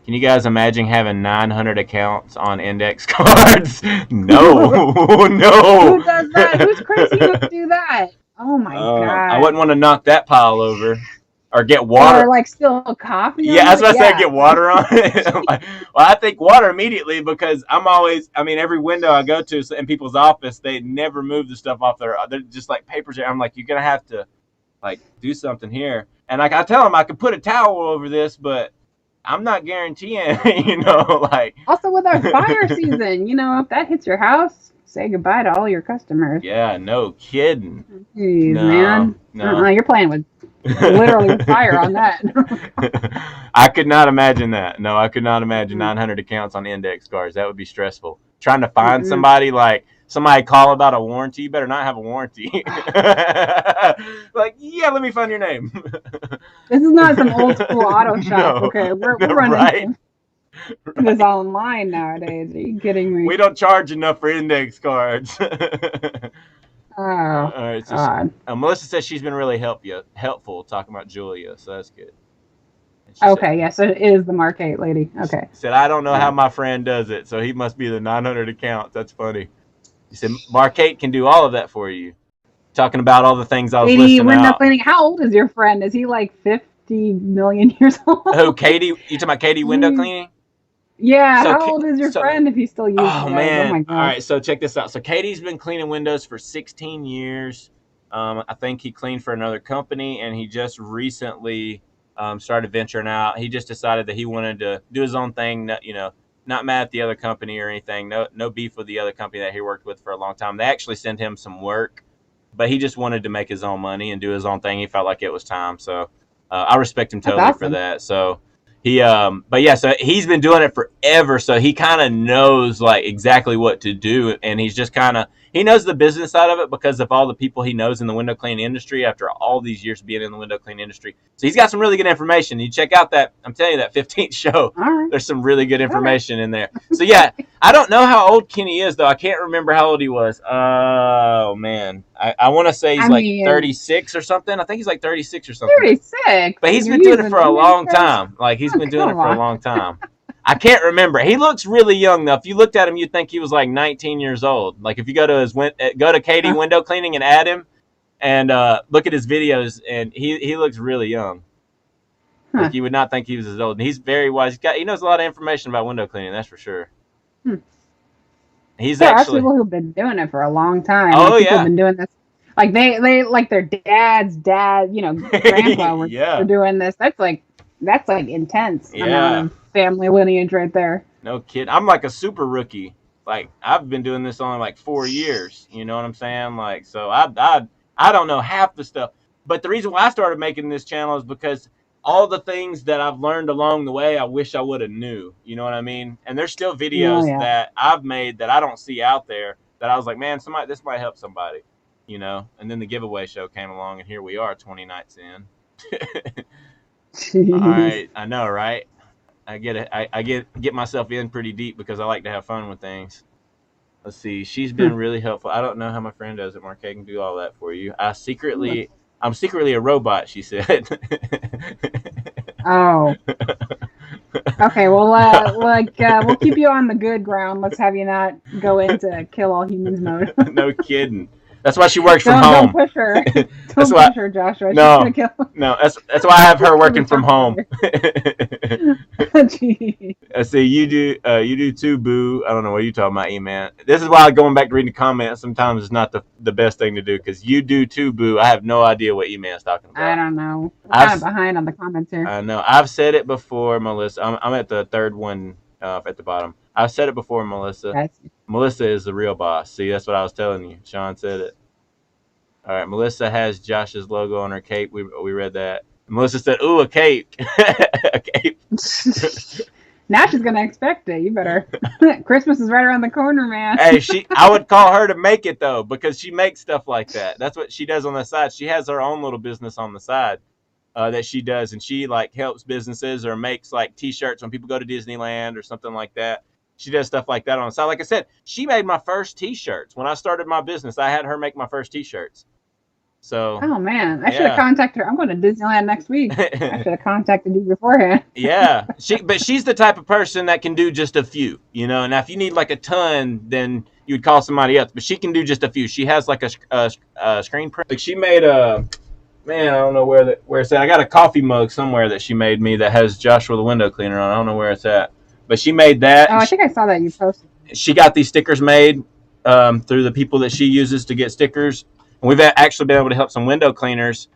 Can you guys imagine having 900 accounts on index cards? No. Who does that? Who's crazy enough to do that? Oh my god! I wouldn't want to knock that pile over, or get water. Or like spill coffee. Yeah, that's what I said. Get water on it. Well, I think water immediately because every window I go to in people's office, they never move the stuff off they're just like papers. I'm like, you're gonna have to like do something here. And like I tell them, I could put a towel over this, but I'm not guaranteeing, like. Also with our fire season, if that hits your house, say goodbye to all your customers. Yeah, no kidding. Jeez, man. No. You're playing with literally fire on that. I could not imagine that. No, I could not imagine 900 accounts on index cards. That would be stressful. trying to find somebody, like somebody call about a warranty. You better not have a warranty. Like, yeah, let me find your name. This is not some old school auto shop. No, Okay, we're no, running right. this online nowadays. Are you kidding me? We don't charge enough for index cards. Oh, All right, so God. Melissa says she's been really helpful talking about Julia, so that's good. Okay, yes, it is the Mark 8 lady. Okay. She said, I don't know how my friend does it, so he must be the 900 accounts. That's funny. She said, Mark 8 can do all of that for you. Talking about all the things I was listing out. Cleaning. How old is your friend? Is he like 50 million years old? Oh, Katie? You talking about Katie window cleaning? Yeah, so, how old is your friend if he still uses Oh, man. Oh, my God. All right, so check this out. So Katie's been cleaning windows for 16 years. I think he cleaned for another company, and he just recently started venturing out. He just decided that he wanted to do his own thing, not mad at the other company or anything. No beef with the other company that he worked with for a long time. They actually sent him some work, but he just wanted to make his own money and do his own thing. He felt like it was time. So I respect him totally for that. So he, but yeah, so he's been doing it forever. So he kind of knows like exactly what to do. And he's just he knows the business side of it because of all the people he knows in the window cleaning industry after all these years being in the window cleaning industry. So he's got some really good information. You check out I'm telling you, that 15th show. Right. There's some really good information in there. So yeah, I don't know how old Kenny is though. I can't remember how old he was. Oh man, I want to say he's 36 or something. I think he's like 36 or something. 36. But he's been doing it for a long time. Like he's been doing it for a long time. I can't remember. He looks really young though. If you looked at him, you'd think he was like 19 years old. Like if you go to Katie window cleaning and add him, and look at his videos, and he looks really young. Like you would not think he was as old. And he's very wise. He knows a lot of information about window cleaning. That's for sure. He's actually people who've been doing it for a long time. Oh people have been doing this. Like they like their dad's dad, grandpa were doing this. That's like intense amount of family lineage right there. No kid. I'm like a super rookie. Like I've been doing this only like 4 years. You know what I'm saying? Like so I don't know half the stuff. But the reason why I started making this channel is because all the things that I've learned along the way, I wish I would have knew. You know what I mean? And there's still videos that I've made that I don't see out there that I was like, man, this might help somebody. And then the giveaway show came along, and here we are 20 nights in. All right, I know, right? I get it. I get myself in pretty deep because I like to have fun with things. Let's see. She's been really helpful. I don't know how my friend does it. Mark, I can do all that for you. I'm secretly a robot, she said. Oh. Okay, well, we'll keep you on the good ground. Let's have you not go into kill all humans mode. No kidding. That's why she works from home. Don't push her. Don't push her, Joshua. No, that's why I have her working from home. I see you do too, boo. I don't know what you're talking about, E-Man. This is why going back to reading the comments sometimes is not the best thing to do because you do too, boo. I have no idea what E-Man is talking about. I don't know. I'm kind of behind on the comments here. I know. I've said it before, Melissa. I'm at the third one at the bottom. I've said it before, Melissa. Melissa is the real boss. See, that's what I was telling you. Sean said it. All right, Melissa has Josh's logo on her cape. We read that. Melissa said, "Ooh, a cape." A cape. Now she's gonna expect it. You better. Christmas is right around the corner, man. Hey, I would call her to make it though, because she makes stuff like that. That's what she does on the side. She has her own little business on the side that she does, and she like helps businesses or makes like T-shirts when people go to Disneyland or something like that. She does stuff like that on the side. Like I said, she made my first T-shirts when I started my business. I had her make my first T-shirts. So. Oh man, I should have contacted her. I'm going to Disneyland next week. I should have contacted you beforehand. Yeah, but she's the type of person that can do just a few. Now if you need like a ton, then you'd call somebody else. But she can do just a few. She has like a screen print. Like she made a. Man, I don't know where it's at. I got a coffee mug somewhere that she made me that has Joshua the window cleaner on. I don't know where it's at. But she made that. Oh, I think I saw that you posted. She got these stickers made through the people that she uses to get stickers. And we've actually been able to help some window cleaners.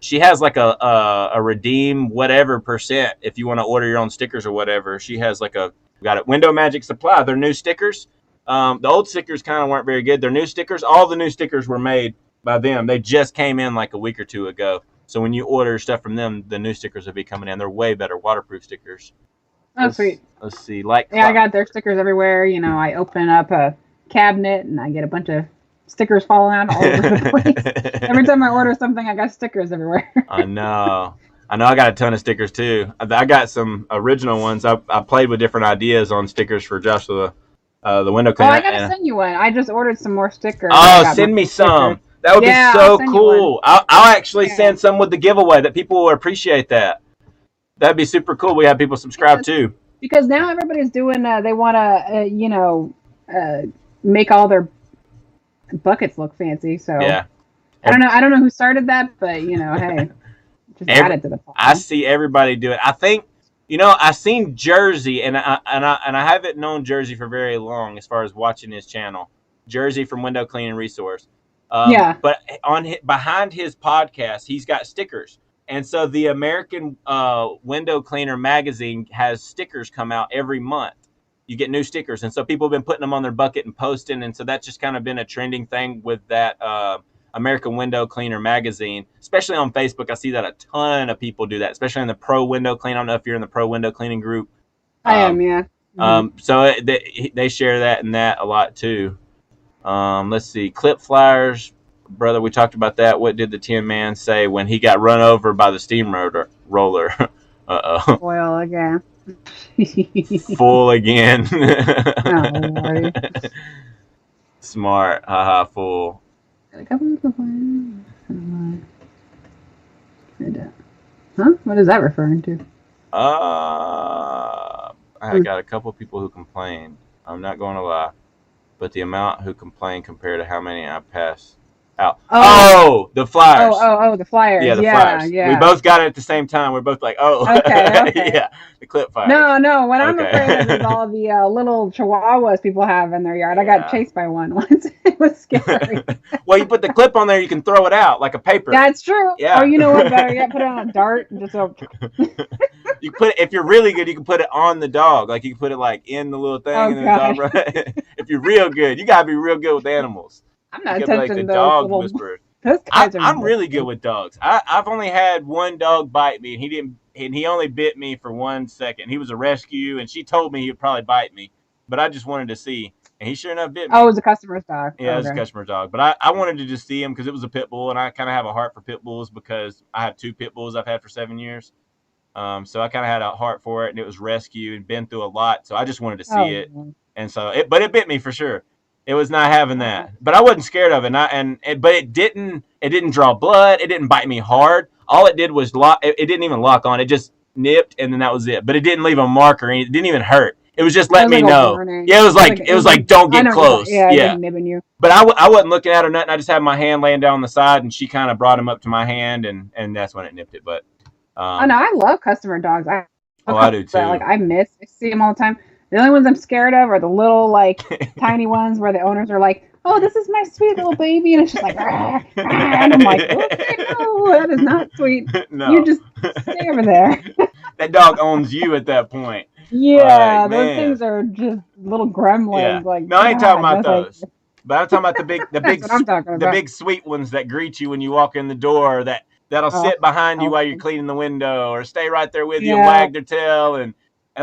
She has like a redeem whatever % if you want to order your own stickers or whatever. She has like we got it. Window Magic Supply. They're new stickers. The old stickers kind of weren't very good. They're new stickers. All the new stickers were made by them. They just came in like a week or two ago. So when you order stuff from them, the new stickers will be coming in. They're way better waterproof stickers. Oh, sweet. Let's see. Like, Yeah, I got their stickers everywhere. You know, I open up a cabinet and I get a bunch of stickers falling out all over the place. Every time I order something, I got stickers everywhere. I know. I know. I got a ton of stickers too. I got some original ones. I played with different ideas on stickers for Joshua, the window Oh, cleaner. I gotta send you one. I just ordered some more stickers. Oh, send me some. Stickers. That would be Yeah, so I'll send you one. cool. I'll actually send some with the giveaway that people will appreciate that. That'd be super cool. We have people subscribe too. Because now everybody's doing. They want to, make all their buckets look fancy. So Yeah. I don't know who started that, but hey, just add it to the pile. I see everybody do it. I think I've seen Jersey, and I haven't known Jersey for very long as far as watching his channel. Jersey from Window Cleaning Resource. Yeah. But behind his podcast, he's got stickers. And so the American Window Cleaner magazine has stickers come out every month. You get new stickers. And so people have been putting them on their bucket and posting. And so that's just kind of been a trending thing with that American Window Cleaner magazine, especially on Facebook. I see that a ton of people do that, especially in the Pro Window Clean. I don't know if you're in the Pro Window Cleaning group. I am, yeah. So they share that and that a lot too. Let's see. Clip flyers. Brother, we talked about that. What did the Tin Man say when he got run over by the steamroller? Uh-oh. Oil again. Full again. Oh, Lordy. Smart. Haha, full. Huh? What is that referring to? I got a couple people who complained. I'm not going to lie. But the amount who complained compared to how many I passed out. Oh, the flyers. Oh, the flyers. Yeah, the flyers. Yeah. We both got it at the same time. We're both like, oh. Okay. Yeah, the clip flyers. No. What I'm afraid of is all the little chihuahuas people have in their yard. I got chased by one once. It was scary. Well, you put the clip on there, you can throw it out like a paper. That's true. Yeah. Or you know what? Better yet, put it on a dart and just go. You put it, if you're really good, you can put it on the dog. Like you can put it like in the little thing. Oh, and the dog run. If you're real good, you gotta be real good with animals. I'm not you touching like the those dog little. whisperer. Those guys are I'm really good with dogs. I've only had one dog bite me, and he only bit me for 1 second. He was a rescue, and she told me he would probably bite me, but I just wanted to see, and he sure enough bit me. Oh, it was a customer's dog. Yeah, it was a customer's dog, but I wanted to just see him because it was a pit bull, and I kind of have a heart for pit bulls because I have 2 pit bulls I've had for 7 years. So I kind of had a heart for it, and it was rescue and been through a lot, so I just wanted to see it, and so but it bit me for sure. It was not having that, but I wasn't scared of it. But it didn't draw blood. It didn't bite me hard. All it did was lock. It didn't even lock on. It just nipped, and then that was it. But it didn't leave a mark or anything. It didn't even hurt. It was just letting me know. Yeah, it was like don't get close. Yeah. Nibbing you. But I wasn't looking at her nothing. I just had my hand laying down on the side, and she kind of brought him up to my hand, and that's when it nipped it. But oh no, I love customer dogs. I do too. I see them all the time. The only ones I'm scared of are the little, tiny ones where the owners are like, oh, this is my sweet little baby. And it's just like, rah, rah. And I'm like, okay, no, that is not sweet. No. You just stay over there. That dog owns you at that point. Yeah, those things are just little gremlins. Yeah. No, I ain't talking about those. But I'm talking about the big sweet ones that greet you when you walk in the door, that'll sit behind you while you're cleaning the window or stay right there with you and wag their tail and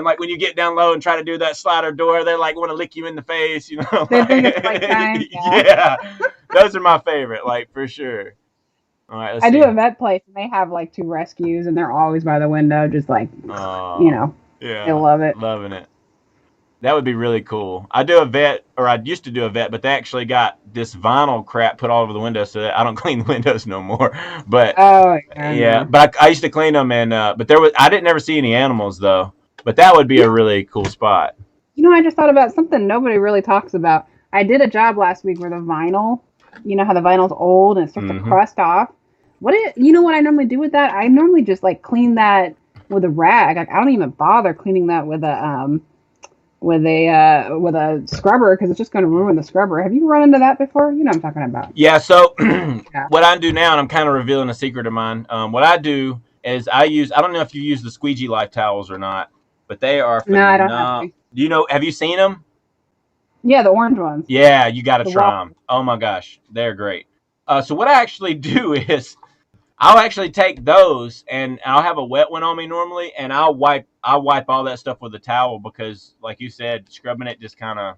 like when you get down low and try to do that slider door, they like want to lick you in the face, you know. They think it's like time. Yeah. Those are my favorite, for sure. All right, I do a vet place and they have 2 rescues and they're always by the window, just they love it. Loving it. That would be really cool. I used to do a vet, but they actually got this vinyl crap put all over the windows so that I don't clean the windows no more. But but I used to clean them but I didn't ever see any animals though. But that would be a really cool spot. I just thought about something nobody really talks about. I did a job last week where the vinyl, how the vinyl's old and it starts to crust off. What I normally do with that? I normally just clean that with a rag. I don't even bother cleaning that with a scrubber because it's just going to ruin the scrubber. Have you run into that before? You know what I'm talking about. Yeah. So what I do now, and I'm kind of revealing a secret of mine. What I do is I don't know if you use the Squeegee Life towels or not. But they are phenomenal. No, I don't have. Have you seen them? Yeah, the orange ones. Yeah, you got to try them. Oh my gosh, they're great. So what I actually do is I'll actually take those and I'll have a wet one on me normally, and I'll wipe all that stuff with a towel because, like you said, scrubbing it just kind of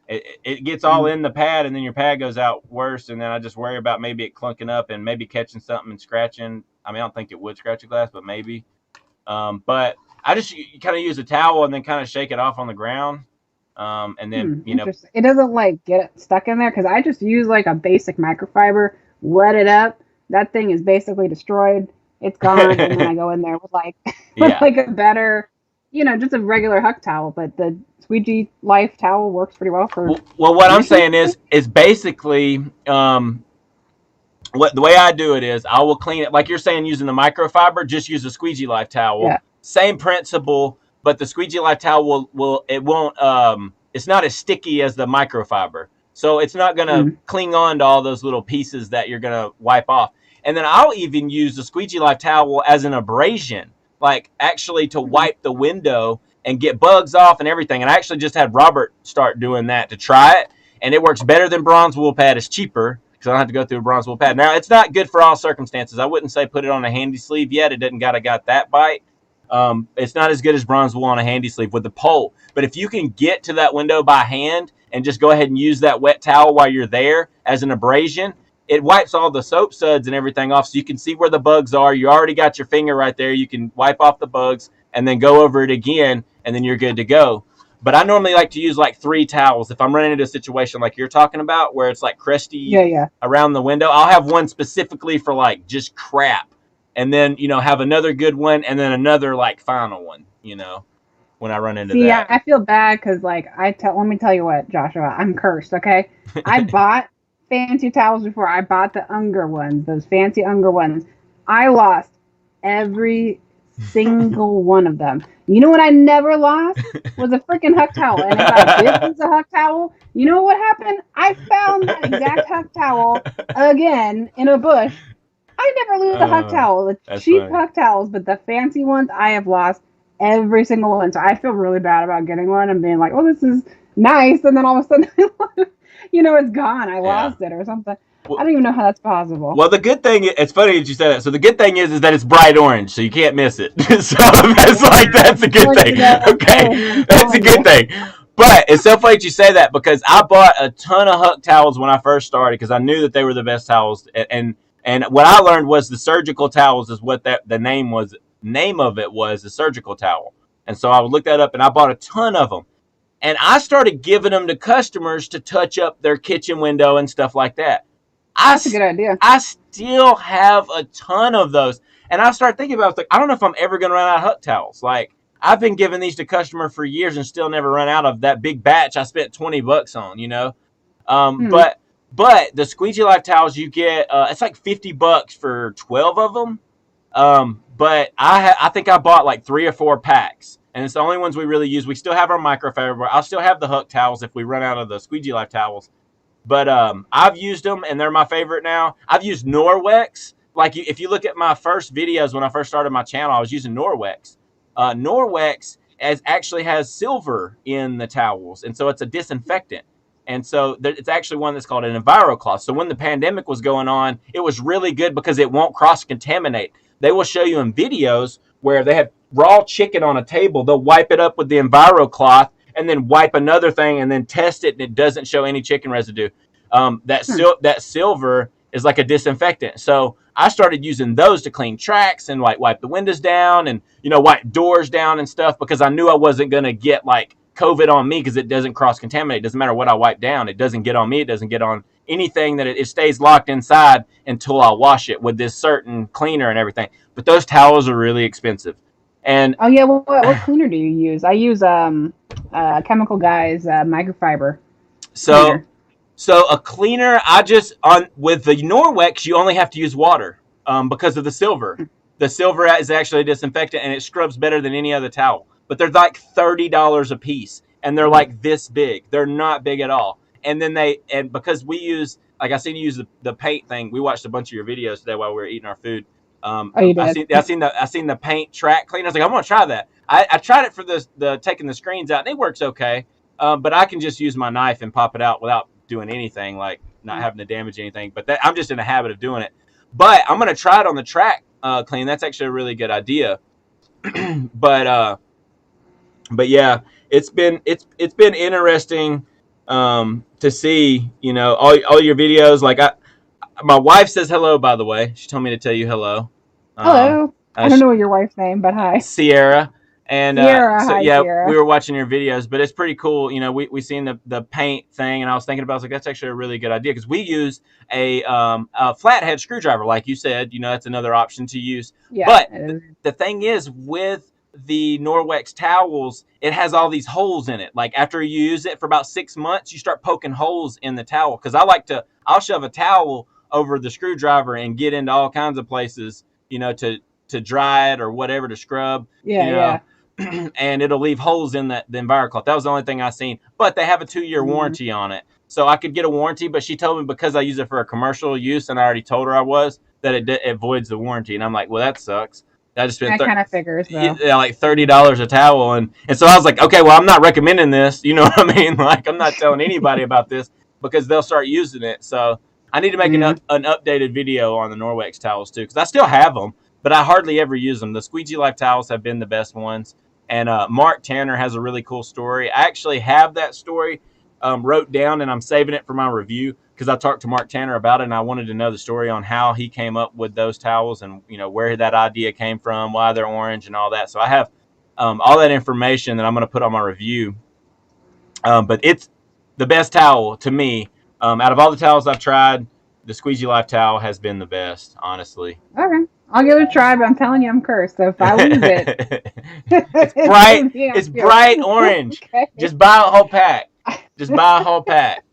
it gets all in the pad, and then your pad goes out worse, and then I just worry about maybe it clunking up and maybe catching something and scratching. I mean, I don't think it would scratch a glass, but maybe. But I just kind of use a towel and then kind of shake it off on the ground, and then Interesting. It doesn't like get stuck in there because I just use like a basic microfiber, wet it up. That thing is basically destroyed. It's gone, and then I go in there with like with yeah. like a better, just a regular Huck towel. But the Squeegee Life towel works pretty well for. Well, what I'm saying is basically what the way I do it is I will clean it like you're saying using the microfiber. Just use a Squeegee Life towel. Yeah. Same principle, but the Squeegee Life towel will it won't it's not as sticky as the microfiber, so it's not gonna cling on to all those little pieces that you're gonna wipe off. And then I'll even use the Squeegee Life towel as an abrasion, like actually to wipe the window and get bugs off and everything. And I actually just had Robert start doing that to try it, and it works better than bronze wool pad. It's cheaper because I don't have to go through a bronze wool pad. Now, it's not good for all circumstances. I wouldn't say put it on a handy sleeve yet. It doesn't got that bite. It's not as good as bronze wool on a handy sleeve with the pole. But if you can get to that window by hand and just go ahead and use that wet towel while you're there as an abrasion, it wipes all the soap suds and everything off so you can see where the bugs are. You already got your finger right there. You can wipe off the bugs and then go over it again, and then you're good to go. But I normally like to use like 3 towels. If I'm running into a situation like you're talking about where it's like crusty around the window, I'll have one specifically for like just crap. And then, have another good one and then another like final one, when I run into that. Yeah, I feel bad because like let me tell you what, Joshua, I'm cursed, okay? I bought fancy towels before. I bought the Unger ones, those fancy Unger ones. I lost every single one of them. You know what I never lost was a freaking Huck towel. And if I did lose a Huck towel, you know what happened? I found that exact Huck towel again in a bush. I never lose a Huck towel. The cheap Huck towels, but the fancy ones, I have lost every single one. So I feel really bad about getting one and being like, oh, this is nice. And then all of a sudden, it's gone. I lost it or something. Well, I don't even know how that's possible. Well, the good thing, it's funny that you said that. So the good thing is that it's bright orange, so you can't miss it. So that's a good thing. Okay, that's a good thing. But it's so funny that you say that because I bought a ton of Huck towels when I first started because I knew that they were the best towels. And what I learned was the surgical towels is what the name of it was, the surgical towel. And so I would look that up, and I bought a ton of them. And I started giving them to customers to touch up their kitchen window and stuff like that. That's a good idea. I still have a ton of those. And I started thinking about it, I don't know if I'm ever going to run out of Huck towels. Like, I've been giving these to customers for years and still never run out of that big batch I spent $20 on, But the Squeegee Life towels you get, it's like $50 for 12 of them. But I think I bought like 3 or 4 packs. And it's the only ones we really use. We still have our microfiber. I'll still have the Huck towels if we run out of the Squeegee Life towels. But I've used them, and they're my favorite now. I've used Norwex. Like, if you look at my first videos when I first started my channel, I was using Norwex. Norwex actually has silver in the towels, and so it's a disinfectant. And so it's actually one that's called an EnviroCloth. So when the pandemic was going on, it was really good because it won't cross-contaminate. They will show you in videos where they have raw chicken on a table. They'll wipe it up with the EnviroCloth, and then wipe another thing and then test it, and it doesn't show any chicken residue. That silver is like a disinfectant. So I started using those to clean tracks and like wipe the windows down and, wipe doors down and stuff because I knew I wasn't going to get like COVID on me because it doesn't cross-contaminate. It doesn't matter what I wipe down. It doesn't get on me. It doesn't get on anything that it stays locked inside until I wash it with this certain cleaner and everything. But those towels are really expensive. And oh yeah, what cleaner do you use? I use Chemical Guys microfiber. So a cleaner, with the Norwex, you only have to use water because of the silver. The silver is actually a disinfectant, and it scrubs better than any other towel. But they're like $30 a piece, and they're like this big. They're not big at all. And then because we use, like I seen you use the paint thing. We watched a bunch of your videos today while we were eating our food. You did? I seen the paint track cleaner. I was like, I'm gonna try that. I tried it for the taking the screens out, and it works okay. But I can just use my knife and pop it out without doing anything, like not having to damage anything. But I'm just in the habit of doing it. But I'm gonna try it on the track clean. That's actually a really good idea. but but yeah, it's been interesting to see, you know, all your videos. Like my wife says hello, by the way. She told me to tell you hello. Um, Hello. I don't know your wife's name, but hi. Sierra. And Sierra. so Hi, yeah, we Sierra. were watching your videos, but it's pretty cool. You know, we seen the paint thing, and I was thinking about, I was like, that's actually a really good idea, because we use a flathead screwdriver, like you said. You know, that's another option to use. Yeah, But it is. the thing is, with the Norwex towels, it has all these holes in it. Like after you use it for about 6 months, you start poking holes in the towel. Because I'll shove a towel over the screwdriver and get into all kinds of places, you know, to dry it or whatever, to scrub, you Yeah, know. yeah. And it'll leave holes in the EnviroCloth. That was the only thing I seen. But they have a 2-year Mm. warranty on it. So I could get a warranty, but she told me, because I use it for a commercial use, and I already told her I was, that it voids the warranty. And I'm like, well, that sucks. I just spent That kind of figures, though. yeah, like $30 a towel, and so I was like, okay, well, I'm not recommending this. You know what I mean? Like, I'm not telling anybody about this, because they'll start using it. So I need to make Yeah. an updated video on the Norwex towels too, because I still have them, but I hardly ever use them. The Squeegee Life towels have been the best ones. And Mark Tanner has a really cool story. I actually have that story wrote down, and I'm saving it for my review, because I talked to Mark Tanner about it, and I wanted to know the story on how he came up with those towels, and, you know, where that idea came from, why they're orange, and all that. So I have all that information that I'm going to put on my review. But it's the best towel to me. Out of all the towels I've tried, the Squeegee Life towel has been the best, honestly. Okay. I'll give it a try, but I'm telling you, I'm cursed. So if I lose it, It's it's bright. gonna be on It's you. bright orange. Okay. Just buy a whole pack. Just buy a whole pack.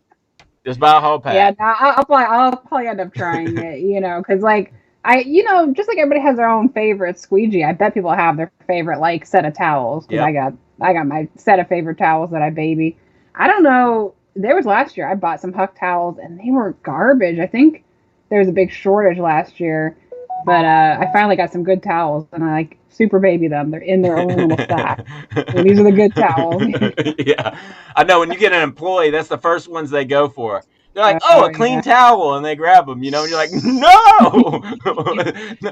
Just buy a whole pack. Yeah, no, I'll probably end up trying it, you know, because like just like everybody has their own favorite squeegee. I bet people have their favorite like set of towels, because Yep. I got my set of favorite towels that I baby. I don't know. There was last year I bought some Huck towels and they were garbage. I think there was a big shortage last year, but I finally got some good towels and I like super baby them. They're in their own little stack. So these are the good towels. Yeah, I know. When you get an employee, that's the first ones they go for. They're like, "Oh, Oh a clean yeah. towel," and they grab them. You know, and you're like, "No,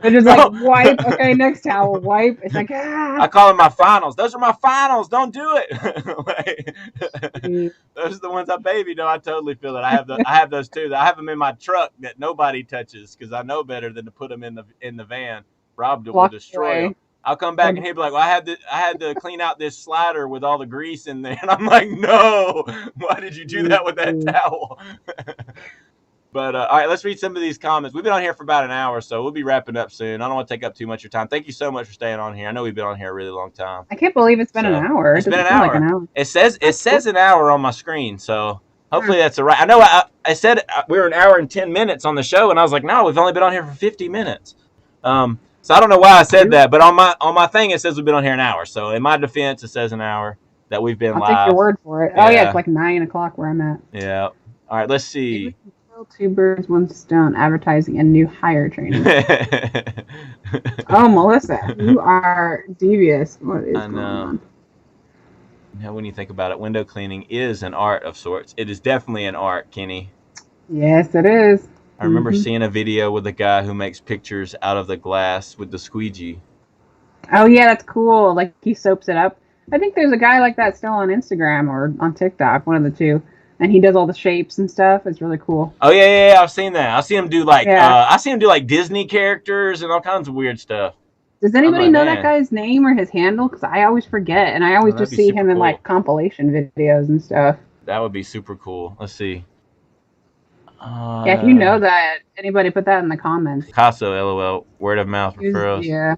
They're just no." like wipe. Okay, next towel, wipe. It's like I call them my finals. Those are my finals. Don't do it. Like, those are the ones I baby. No, I totally feel it. I have those too. I have them in my truck that nobody touches, because I know better than to put them in the van. Rob will block destroy them. away. I'll come back and he'll be like, "Well, I had to clean out this slider with all the grease in there," and I'm like, "No, why did you do that with that towel?" But all right, let's read some of these comments. We've been on here for about an hour, so we'll be wrapping up soon. I don't want to take up too much of your time. Thank you so much for staying on here. I know we've been on here a really long time. I can't believe it's been an hour. It's It been doesn't an feel hour. like an hour. It says an hour on my screen, so hopefully that's all right. I know I said we were an hour and 10 minutes on the show, and I was like, no, we've only been on here for 50 minutes. So I don't know why I said that, but on my thing it says we've been on here an hour. So in my defense, it says an hour that we've been I'll live. take your word for it. Oh yeah, it's like 9 o'clock where I'm at. Yeah. All right, let's see. Kill two birds, one stone. Advertising and new hire training. Oh, Melissa, you are devious. What is going on? Now, when you think about it, window cleaning is an art of sorts. It is definitely an art, Kenny. Yes, it is. I remember seeing a video with a guy who makes pictures out of the glass with the squeegee. Oh yeah, that's cool. Like he soaps it up. I think there's a guy like that still on Instagram or on TikTok, one of the two, and he does all the shapes and stuff. It's really cool. Oh yeah, I've seen that. I've seen him do like I see him do like Disney characters and all kinds of weird stuff. Does anybody know that guy's name or his handle? Because I always forget, and I always just see him in like compilation videos and stuff. That would be super cool. Let's see. Yeah, if you know that, anybody put that in the comments. Picasso, LOL. Word of mouth referrals. Yeah.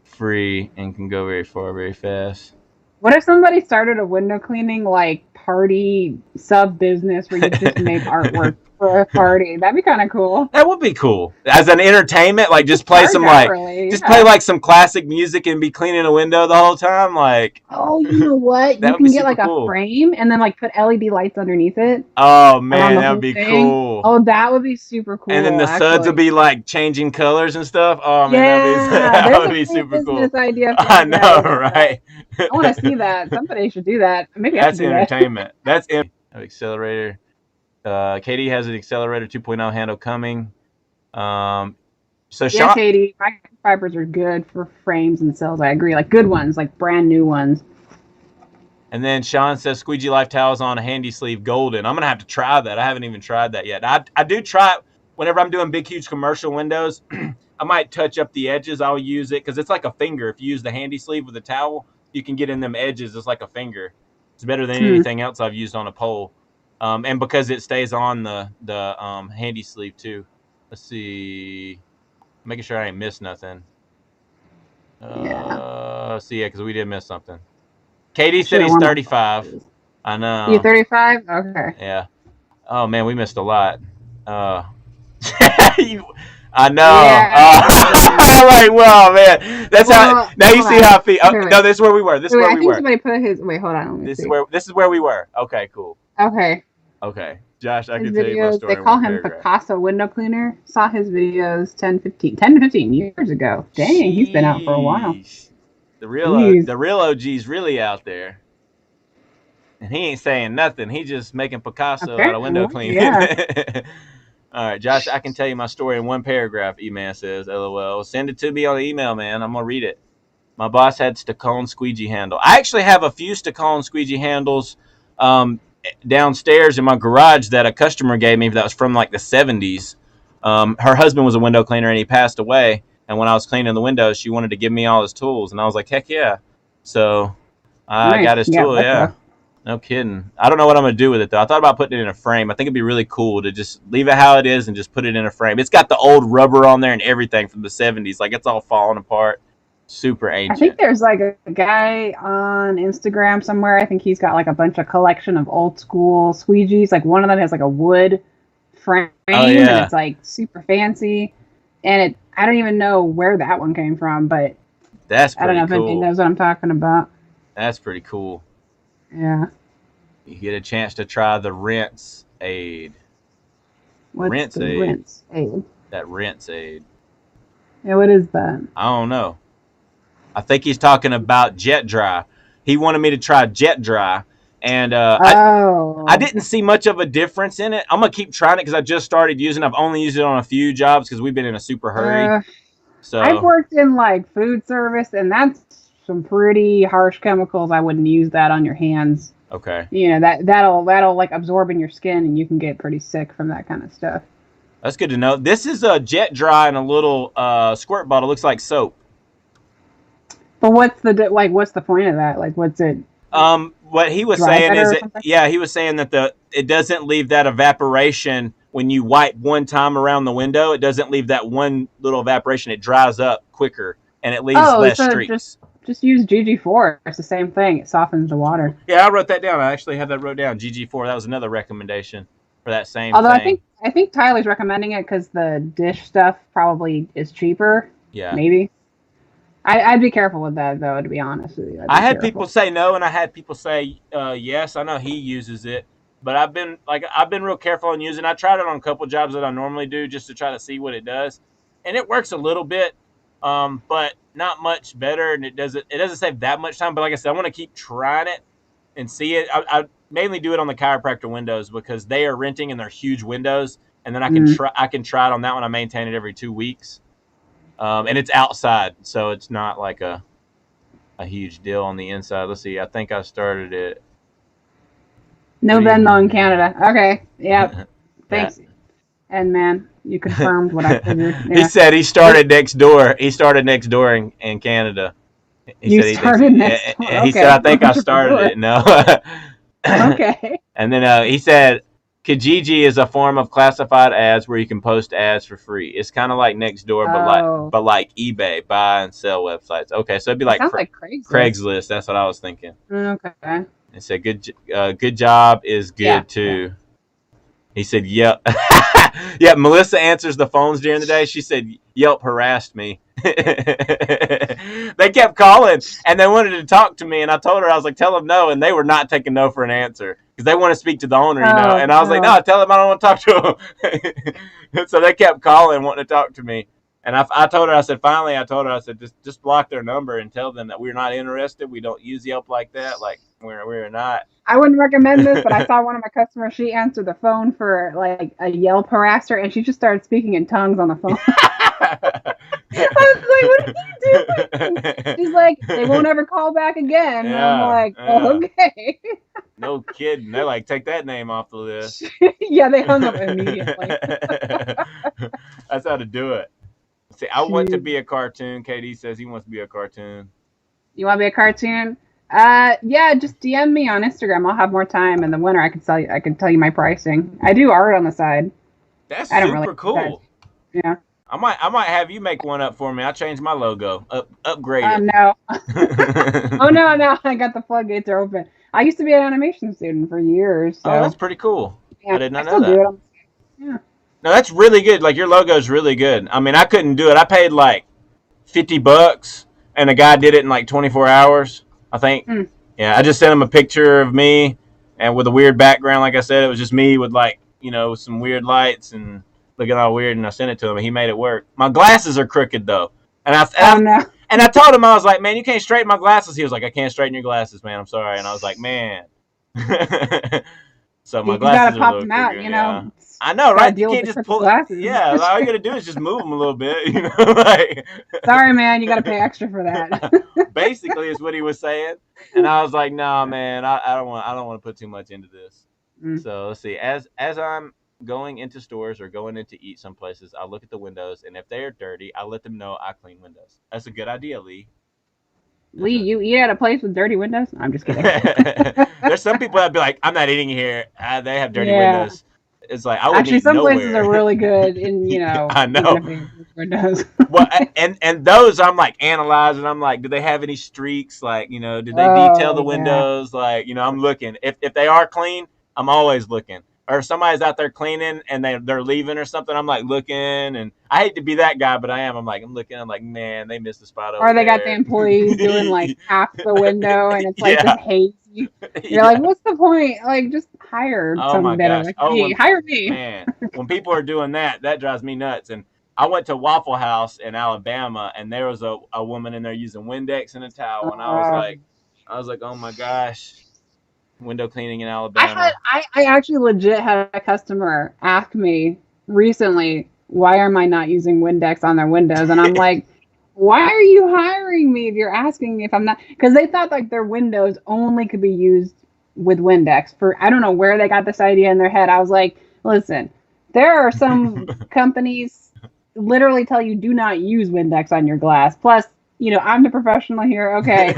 Free and can go very far, very fast. What if somebody started a window cleaning like party sub business where you just make artwork for a party? That'd be kind of cool. That would be cool. As an entertainment, like just play some play like some classic music and be cleaning a window the whole time. Like, oh, you know what? You can get like a frame and then like put LED lights underneath it. Oh man, that would be cool. Oh, that would be super cool. And then the suds would be like changing colors and stuff. Oh man, that would be super cool. Idea I know, right? I want to see that. Somebody should do that. Maybe that's entertainment. That's accelerator. KD has an accelerator 2.0 handle coming. So Yeah, Sean, Katie, microfibers are good for frames and sills. I agree. Like good ones, like brand new ones. and then Sean says Squeegee Life towels on a handy sleeve golden. I'm gonna have to try that. I haven't even tried that yet. I do try it whenever I'm doing big, huge commercial windows. I might touch up the edges. I'll use it because it's like a finger. If you use the handy sleeve with a towel, you can get in them edges. It's like a finger. It's better than anything else I've used on a pole, and because it stays on the handy sleeve too. Let's see, making sure I ain't missed nothing. See, yeah, because we did miss something. Katie said he's 35. I know. You 35? Okay. Yeah. Oh man, we missed a lot. I know. Yeah. Like, well, man, that's how. Now you see how I feel. No, this is where we were. This is where we were. I think somebody put his. Wait, hold on. This is where we were. Okay, cool. Okay. Josh, I can tell you my story. They call him Picasso Window Cleaner. Saw his videos 10 to 15 years ago. Dang, he's been out for a while. The real OG's really out there. And he ain't saying nothing. He just making Picasso out of window cleaning. Yeah. All right, Josh, I can tell you my story in one paragraph, E-Man says, LOL. Send it to me on the email, man. I'm going to read it. My boss had Stacone squeegee handle. I actually have a few Stacone squeegee handles downstairs in my garage that a customer gave me that was from like the 70s. Her husband was a window cleaner and he passed away. And when I was cleaning the windows, she wanted to give me all his tools. And I was like, heck yeah. So I got his tool, yeah. No kidding. I don't know what I'm going to do with it, though. I thought about putting it in a frame. I think it'd be really cool to just leave it how it is and just put it in a frame. It's got the old rubber on there and everything from the 70s. Like, it's all falling apart. Super ancient. I think there's, like, a guy on Instagram somewhere. I think he's got, like, a bunch of collection of old-school squeegees. Like, one of them has, like, a wood frame. Oh, yeah. And it's, like, super fancy. And I don't even know where that one came from, but that's pretty cool. I don't know if anybody knows what I'm talking about. That's pretty cool. Yeah. You get a chance to try the Rinse Aid. What's Rinse Aid? That Rinse Aid. Yeah, what is that? I don't know. I think he's talking about Jet Dry. He wanted me to try Jet Dry. And I didn't see much of a difference in it. I'm going to keep trying it because I just started using it. I've only used it on a few jobs because we've been in a super hurry. So I've worked in like food service, and that's some pretty harsh chemicals. I wouldn't use that on your hands. Okay. You know, that'll like absorb in your skin, and you can get pretty sick from that kind of stuff. That's good to know. This is a Jet Dry in a little squirt bottle. Looks like soap. But what's the point of that? Like, what's it? What he was saying is, he was saying that it doesn't leave that evaporation when you wipe one time around the window. It doesn't leave that one little evaporation. It dries up quicker and it leaves less streaks. Just use GG4. It's the same thing. It softens the water. Yeah, I wrote that down. I actually have that wrote down. GG4. That was another recommendation for that same Although thing. I think Tyler's recommending it because the dish stuff probably is cheaper. Yeah. Maybe. I'd be careful with that, though, to be honest with you. I had people say no, and I had people say yes. I know he uses it, but I've been real careful on using it. I tried it on a couple jobs that I normally do just to try to see what it does, and it works a little bit, but not much better. And it doesn't save that much time. But like I said, I want to keep trying it and see it. I mainly do it on the chiropractor windows because they are renting and they're huge windows, and then I can try it on that one. I maintain it every 2 weeks. And it's outside, so it's not like a huge deal on the inside. Let's see. I think I started it. No Venmo in Canada. Okay. Yep. Thanks. And man, you confirmed what I figured. Yeah. He said he started next door. He started next door in Canada. He said I think I started it. No. Okay. And then he said, Kijiji is a form of classified ads where you can post ads for free. It's kind of like Nextdoor, but like eBay, buy and sell websites. Okay, so it'd be like Craigslist. That's what I was thinking. Okay. It said good job is good too. Yeah. He said, yep. Yeah, Melissa answers the phones during the day. She said, Yelp harassed me. They kept calling and they wanted to talk to me, and I told her, I was like, tell them no, and they were not taking no for an answer because they want to speak to the owner, you know. And I was like, no, tell them I don't want to talk to them. So they kept calling, wanting to talk to me, And I told her, I said, finally, I told her, I said, just block their number and tell them that we're not interested. We don't use Yelp like that. Like we're not. I wouldn't recommend this, but I saw one of my customers. She answered the phone for like a Yelp harasser, and she just started speaking in tongues on the phone. I was like, "What are you doing?" She's like, "They won't ever call back again." And I'm like, "Oh, okay." No kidding. They're like, take that name off the list. Yeah, they hung up immediately. That's how to do it. See, I want to be a cartoon. KD says he wants to be a cartoon. You want to be a cartoon? Yeah, just DM me on Instagram. I'll have more time in the winter. I can tell you my pricing. I do art on the side. That's super cool. Yeah. I might have you make one up for me. I'll change my logo. Upgrade it. No. Oh no, I got the floodgates are open. I used to be an animation student for years. So. Oh, that's pretty cool. Yeah, I did not know that. Yeah. No, that's really good. Like your logo is really good. I mean, I couldn't do it. I paid like $50, and the guy did it in like 24 hours. I think. Yeah, I just sent him a picture of me, and with a weird background. Like I said, it was just me with like some weird lights and looking all weird, and I sent it to him, and he made it work. My glasses are crooked though, and I told him, I was like, man, you can't straighten my glasses. He was like, I can't straighten your glasses, man. I'm sorry. And I was like, man. So my glasses gotta pop them out, Yeah. I know, right? You can't just pull. Glasses. Yeah, all you gotta do is just move them a little bit, like. Sorry, man, you gotta pay extra for that. Basically, is what he was saying, and I was like, nah, man, I don't want to put too much into this. So let's see. As I'm going into stores or going in to eat some places, I look at the windows, and if they are dirty, I let them know I clean windows. That's a good idea, Lee. Lee, you eat at a place with dirty windows? I'm just kidding. There's some people that'd be like, I'm not eating here. They have dirty windows. It's like I would actually some places are really good in I know windows. Well, and those I'm like analyzing. I'm like, do they have any streaks? Like did they detail the windows? Like I'm looking. If they are clean, I'm always looking. Or if somebody's out there cleaning and they're leaving or something, I'm like looking, and I hate to be that guy, but I am. I'm looking. I'm like, man, they missed the spot over there. Or they got the employees doing like half the window, and it's like just hazy. You're like, what's the point? Like, just hire someone better. Like, hey, hire me. Man, when people are doing that drives me nuts. And I went to Waffle House in Alabama, and there was a woman in there using Windex and a towel, and I was like, oh my gosh. Window cleaning in Alabama. I actually legit had a customer ask me recently, why am I not using Windex on their windows? And I'm like, why are you hiring me if you're asking me if I'm not? Because they thought like their windows only could be used with Windex. I don't know where they got this idea in their head. I was like, listen, there are some companies literally tell you do not use Windex on your glass. Plus, I'm the professional here. Okay.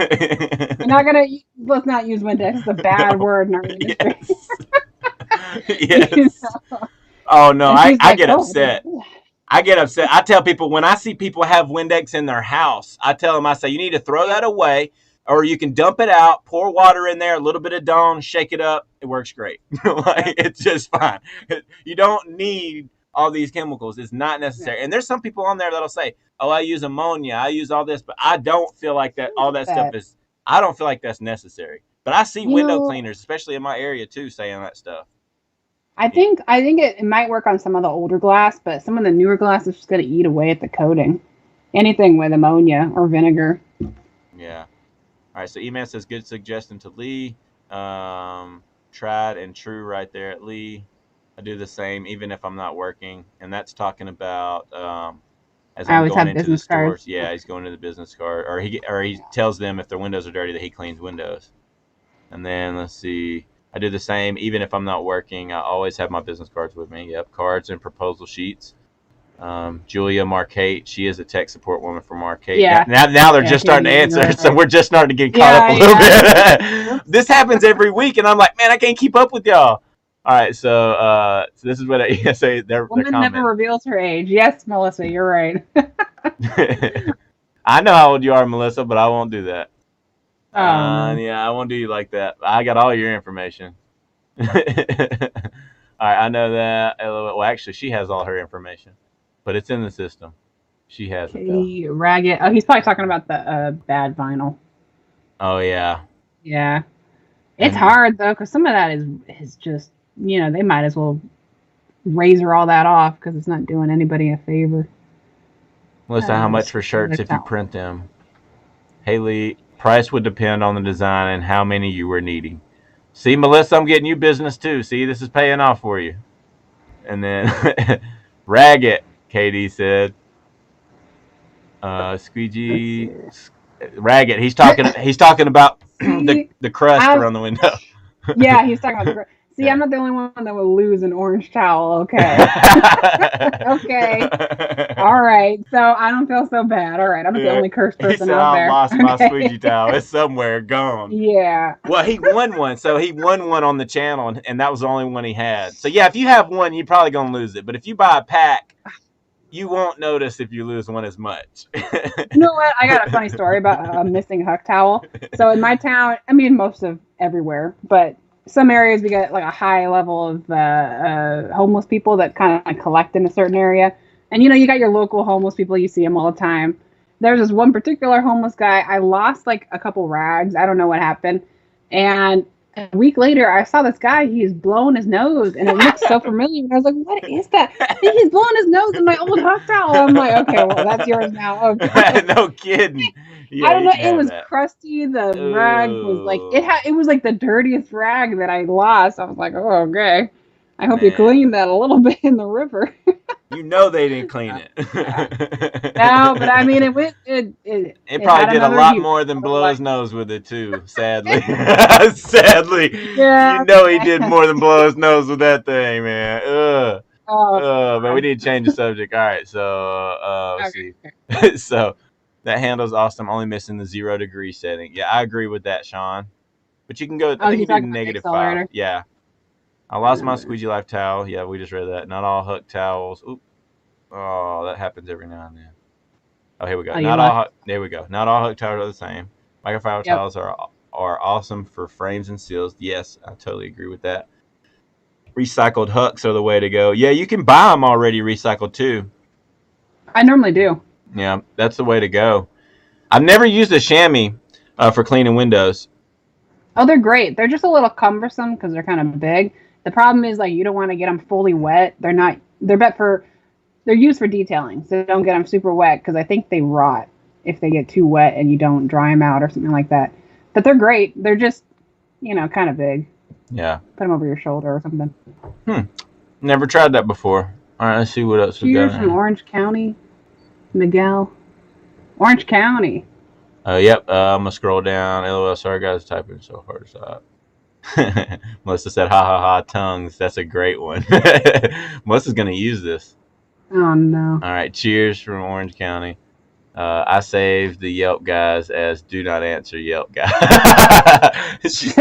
Let's not use Windex. It's a bad word in our industry. Yes. Oh, no. I get upset. I get upset. I tell people when I see people have Windex in their house, I tell them, I say, you need to throw that away, or you can dump it out, pour water in there, a little bit of Dawn, shake it up. It works great. It's just fine. You don't need all these chemicals. It's not necessary. And there's some people on there that'll say, oh, I use ammonia, I use all this, but I don't feel like that. All that stuff I don't feel like that's necessary. But I see window cleaners, especially in my area too, saying that stuff. I think it might work on some of the older glass, but some of the newer glass is just going to eat away at the coating. Anything with ammonia or vinegar. Yeah. All right. So E-Man says, good suggestion to Lee. Tried and true right there at Lee. I do the same even if I'm not working, and that's talking about as I'm going into the stores. Yeah, he's going to the business card, or he tells them if their windows are dirty that he cleans windows. And then let's see, I do the same even if I'm not working. I always have my business cards with me. Yep, cards and proposal sheets. Julia Marquette, she is a tech support woman for Marquette. Yeah. Now they're just starting to answer, so we're just starting to get caught up a little bit. This happens every week, and I'm like, man, I can't keep up with y'all. All right, so this is what I say. Woman never reveals her age. Yes, Melissa, you're right. I know how old you are, Melissa, but I won't do that. Yeah, I won't do you like that. I got all your information. All right, I know that. Well, actually, she has all her information, but it's in the system. She has it, though. Ragged. Oh, he's probably talking about the bad vinyl. Oh, yeah. Yeah. It's hard, though, because some of that is just, they might as well razor all that off because it's not doing anybody a favor. Melissa, how much for shirts if you print them? Haley, price would depend on the design and how many you were needing. See, Melissa, I'm getting you business too. See, this is paying off for you. And then Ragged, Katie said. Squeegee, Ragged. He's talking about the crust around the window. Yeah, he's talking about the crust. See, I'm not the only one that will lose an orange towel. Okay. Okay. All right. So I don't feel so bad. All right. I'm not the only cursed person out there. I lost my squeegee towel. It's somewhere gone. Yeah. Well, he won one. So he won one on the channel, and that was the only one he had. So yeah, if you have one, you're probably gonna lose it. But if you buy a pack, you won't notice if you lose one as much. You know what? I got a funny story about a missing Huck towel. So in my town, I mean, most of everywhere, but some areas we get like a high level of homeless people that kind of collect in a certain area. And you got your local homeless people, you see them all the time. There's this one particular homeless guy. I lost like a couple rags. I don't know what happened. And a week later, I saw this guy. He's blowing his nose, and it looked so familiar. And I was like, "What is that?" He's blowing his nose in my old Huck towel. I'm like, "Okay, well, that's yours now." Okay. No kidding. Yeah, I don't know. It was crusty. The rag was like it was like the dirtiest rag that I lost. I was like, "Oh, okay. I hope you cleaned that a little bit in the river." You know they didn't clean it. No, but I mean, it probably did a lot more than blow his nose with it too. Sadly, yeah. You know he did more than blow his nose with that thing, man. But we need to change the subject. All right, so let's see. So that handle's awesome. Only missing the 0 degree setting. Yeah, I agree with that, Sean. But you can go. I think you do -5. Yeah. I lost my squeegee life towel. Yeah, we just read that. Not all Huck towels. Oop. Oh, that happens every now and then. Oh, here we go. There we go. Not all Huck towels are the same. Microfiber towels are awesome for frames and seals. Yes, I totally agree with that. Recycled Hucks are the way to go. Yeah, you can buy them already recycled too. I normally do. Yeah, that's the way to go. I've never used a chamois for cleaning windows. Oh, they're great. They're just a little cumbersome because they're kind of big. The problem is, like, you don't want to get them fully wet. They're used for detailing, so don't get them super wet because I think they rot if they get too wet and you don't dry them out or something like that. But they're great. They're just, kind of big. Yeah. Put them over your shoulder or something. Never tried that before. All right, let's see what else we got. Cheers from Orange County, Miguel. Orange County. Yep. I'm gonna scroll down. LOL. Sorry, guys, typing so hard. Stop. Melissa said, "Ha ha ha, tongues." That's a great one. Melissa's gonna use this. Oh no! All right. Cheers from Orange County. I saved the Yelp guys as do not answer Yelp guys. It's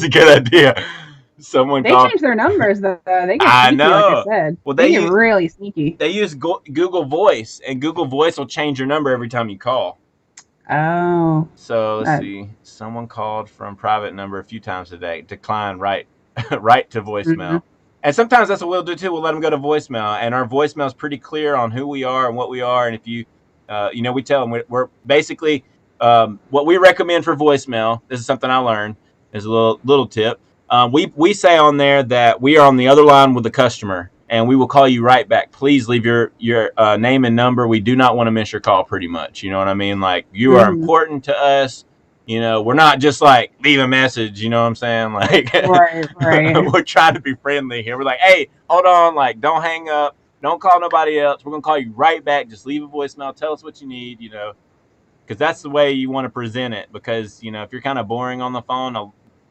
a good idea. They changed their numbers though. They get sneaky, like I said. Well, they get really sneaky. They use Google Voice, and Google Voice will change your number every time you call. Oh. So let's see. Someone called from private number a few times today. Decline right to voicemail. Mm-hmm. And sometimes that's what we'll do too. We'll let them go to voicemail, and our voicemail is pretty clear on who we are and what we are. And if you, we tell them we're basically what we recommend for voicemail. This is something I learned. Is a little tip. We say on there that we are on the other line with the customer, and we will call you right back. Please leave your name and number. We do not want to miss your call. Pretty much, you know what I mean. Like, you are important to us. We're not just like leave a message. You know what I'm saying? Like, right. We're trying to be friendly here. We're like, hey, hold on, like, don't hang up, don't call nobody else. We're gonna call you right back. Just leave a voicemail. Tell us what you need. Because that's the way you want to present it. Because if you're kind of boring on the phone,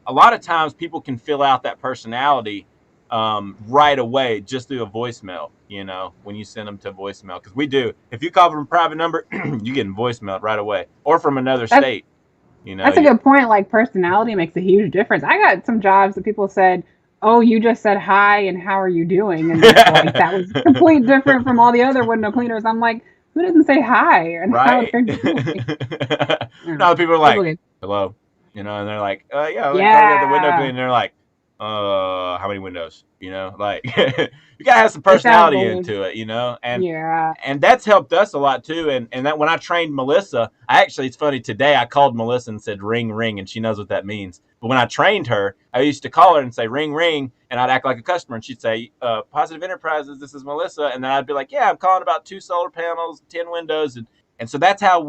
a lot of times people can fill out that personality right away just through a voicemail. When you send them to voicemail, because we do. If you call from a private number, you get voicemail right away, or from another state. That's a good point. Like, personality makes a huge difference. I got some jobs that people said, "Oh, you just said hi and how are you doing?" And like, that was completely different from all the other window cleaners. I'm like, who doesn't say hi and how are you doing? No, people are like, "Hello," and they're like, "Yeah, the window cleaner." And they're like, how many windows? You know, like you gotta have some It's personality outgoing. into it, you know, Yeah. and that's helped us a lot too. And that when I trained Melissa, I actually, it's funny, today I called Melissa and said ring ring, and she knows what that means. But when I trained her, I used to call her and say ring ring, and I'd act like a customer, and she'd say, Positive Enterprises, this is Melissa, and then I'd be like, yeah, I'm calling about 2 solar panels, 10 windows, and so that's how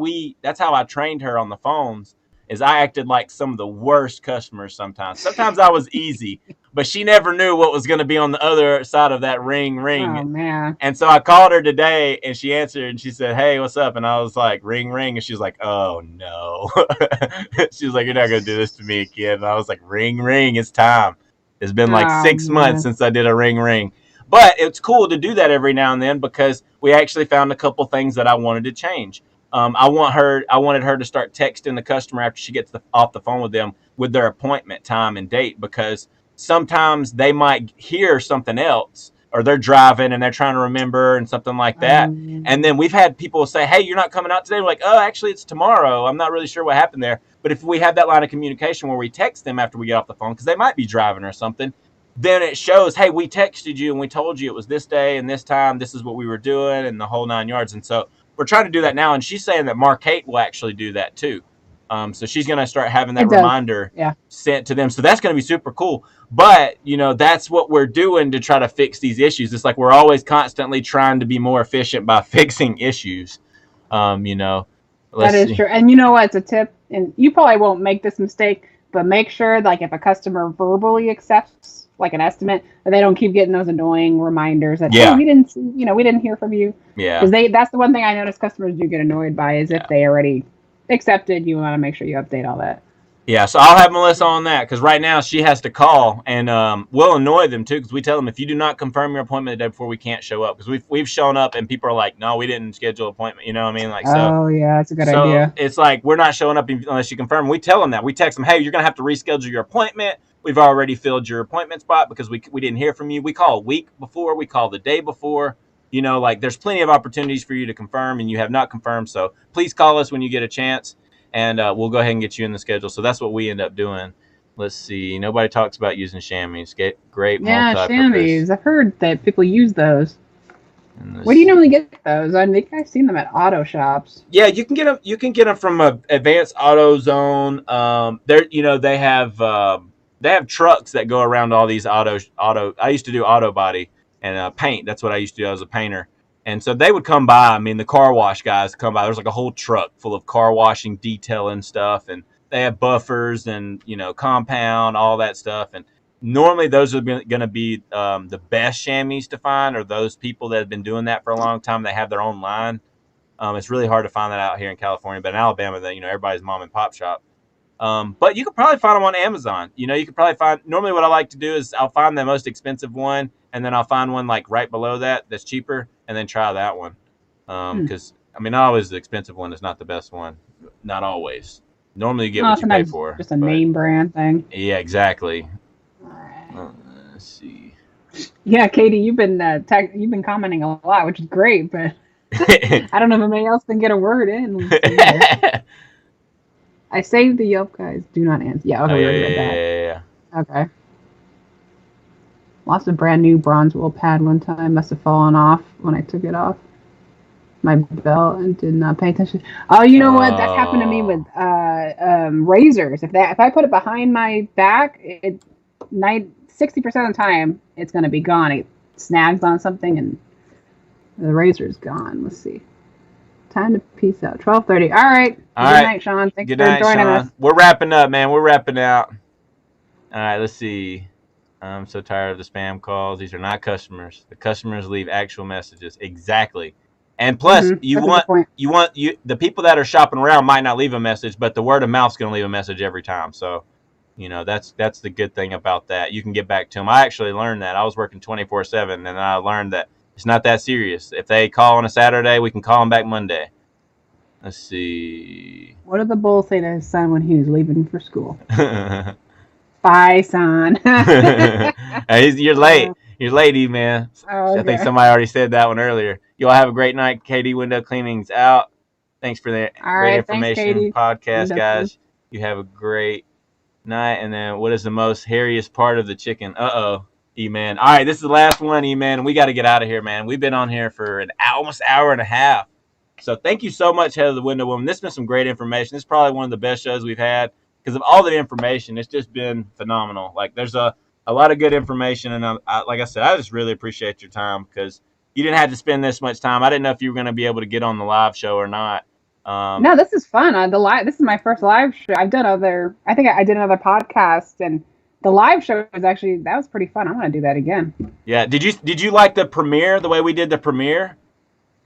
I trained her on the phones. Is I acted like some of the worst customers sometimes. Sometimes I was easy, but she never knew what was going to be on the other side of that ring ring. Oh man. And so I called her today, and she answered, and she said, "Hey, what's up?" And I was like, "Ring, ring," and she was like, "Oh no." She was like, "You're not gonna do this to me again." And I was like, "Ring, ring, it's time." It's been like Oh 6 months man. since I did a ring, ring, but it's cool to do that every now and then because we actually found a couple things that I wanted to change. I wanted her to start texting the customer after she gets off the phone with them with their appointment time and date, because sometimes they might hear something else, or they're driving and they're trying to remember and something like that. And then we've had people say, "Hey, you're not coming out today." We're like, "Oh, actually, it's tomorrow. I'm not really sure what happened there." But if we have that line of communication where we text them after we get off the phone, because they might be driving or something, then it shows, "Hey, we texted you and we told you it was this day and this time. This is what we were doing," and the whole 9 yards. And so we're trying to do that now. And she's saying that Marquette will actually do that too. So she's going to start having that It does. reminder Yeah. sent to them. So that's going to be super cool. But, you know, that's what we're doing to try to fix these issues. It's like we're always constantly trying to be more efficient by fixing issues. You know, That let's is see. true. And you know what? It's a tip, and you probably won't make this mistake, but make sure, like, if a customer verbally accepts like an estimate, that they don't keep getting those annoying reminders that, hey, Yeah. we didn't hear from you. Yeah. Because that's the one thing I notice customers do get annoyed by is Yeah. if they already accepted, you want to make sure you update all that. Yeah, so I'll have Melissa on that because right now she has to call, and we'll annoy them too because we tell them, if you do not confirm your appointment the day before, we can't show up, because we've shown up and people are like, "No, we didn't schedule an appointment." You know what I mean? Like, so Oh yeah, that's a good idea. it's like we're not showing up unless you confirm. We tell them that. We text them, "Hey, you're gonna have to reschedule your appointment. We've already filled your appointment spot because we didn't hear from you." We call a week before. We call the day before. You know, like, there's plenty of opportunities for you to confirm, and you have not confirmed. So please call us when you get a chance, and we'll go ahead and get you in the schedule. So that's what we end up doing. Let's see. Nobody talks about using chamois. Great Yeah, multi-purpose. chamois. I've heard that people use those. Where do you See. normally get those? I think I've seen them at auto shops. Yeah, you can get them. You can get them from Advanced Auto Zone. They have trucks that go around all these auto. I used to do auto body and paint. That's what I used to do. I was a painter, and so they would come by. I mean, the car wash guys come by. There's like a whole truck full of car washing, detailing stuff, and they have buffers and, compound, all that stuff. And normally those are going to be the best chamois to find, or those people that have been doing that for a long time. They have their own line. It's really hard to find that out here in California, but in Alabama, that, everybody's mom and pop shop. But you could probably find them on Amazon. You could probably find. Normally, what I like to do is I'll find the most expensive one, and then I'll find one like right below that's cheaper, and then try that one. Because not always the expensive one is not the best one. Not always. Normally, you get what you pay Sometimes for. just a name brand thing. Yeah, exactly. All right. Let's see. Yeah, Katie, you've been commenting a lot, which is great, but I don't know if anybody else can get a word in. I saved the Yelp guys. Do not answer. Yeah, okay, Oh, we yeah, already read yeah, that. yeah, yeah. Okay. Lost a brand new bronze wool pad one time. Must have fallen off when I took it off my belt and did not pay attention. Oh, you know what? That's happened to me with razors. If I put it behind my back, 60% of the time it's going to be gone. It snags on something and the razor's gone. Let's see. Time to peace out. 12:30. All right. All Good right. night, Sean. Thanks Good for night, joining Sean. us. We're wrapping up, man. We're wrapping out. All right, let's see. I'm so tired of the spam calls. These are not customers. The customers leave actual messages. Exactly. And plus, That's a good point. the people that are shopping around might not leave a message, but the word of mouth's going to leave a message every time. So, that's the good thing about that. You can get back to them. I actually learned that. I was working 24/7, and I learned that it's not that serious. If they call on a Saturday, we can call them back Monday. Let's see. What did the bull say to his son when he was leaving for school? Bye, son. You're late. You're late, man. Okay. I think somebody already said that one earlier. You all have a great night. KD Window Cleaning's out. Thanks for the All great right. Thanks, information Katie. podcast, Window guys. You have a great night. And then what is the most hairiest part of the chicken? Uh-oh, E-Man. All right, this is the last one, E-Man. We got to get out of here, man. We've been on here for almost hour and a half. So thank you so much, Heather the Window Woman. This has been some great information. This is probably one of the best shows we've had because of all the information. It's just been phenomenal. Like there's a lot of good information. And like I said, I just really appreciate your time because you didn't have to spend this much time. I didn't know if you were going to be able to get on the live show or not. No, this is fun. This is my first live show. I did another podcast, and the live show was actually, that was pretty fun. I want to do that again. Yeah. Did you like the premiere, the way we did the premiere?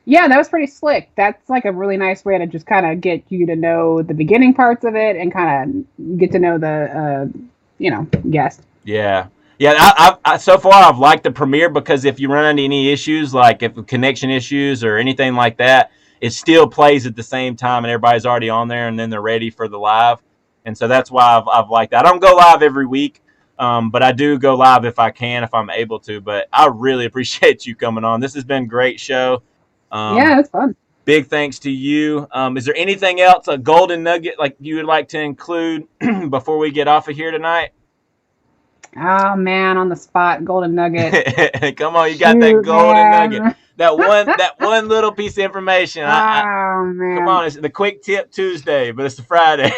Yeah, that was pretty slick. That's like a really nice way to just kind of get you to know the beginning parts of it and kind of get to know the, guest. Yeah. Yeah, I so far I've liked the premiere because if you run into any issues, like if connection issues or anything like that, it still plays at the same time and everybody's already on there and then they're ready for the live. And so that's why I've liked that. I don't go live every week, but I do go live if I can, if I'm able to. But I really appreciate you coming on. This has been a great show. Yeah, it's fun. Big thanks to you. Is there anything else, a golden nugget like you would like to include before we get off of here tonight? Oh man, on the spot, golden nugget. Come on, you got that golden nugget. That one little piece of information. Man. Come on, it's the quick tip Tuesday, but it's a Friday.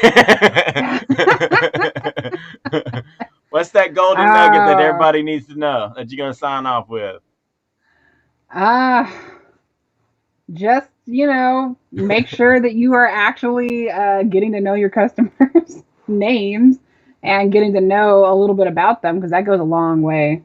What's that golden nugget that everybody needs to know that you're gonna sign off with? Just, make sure that you are actually getting to know your customers' names and getting to know a little bit about them, because that goes a long way.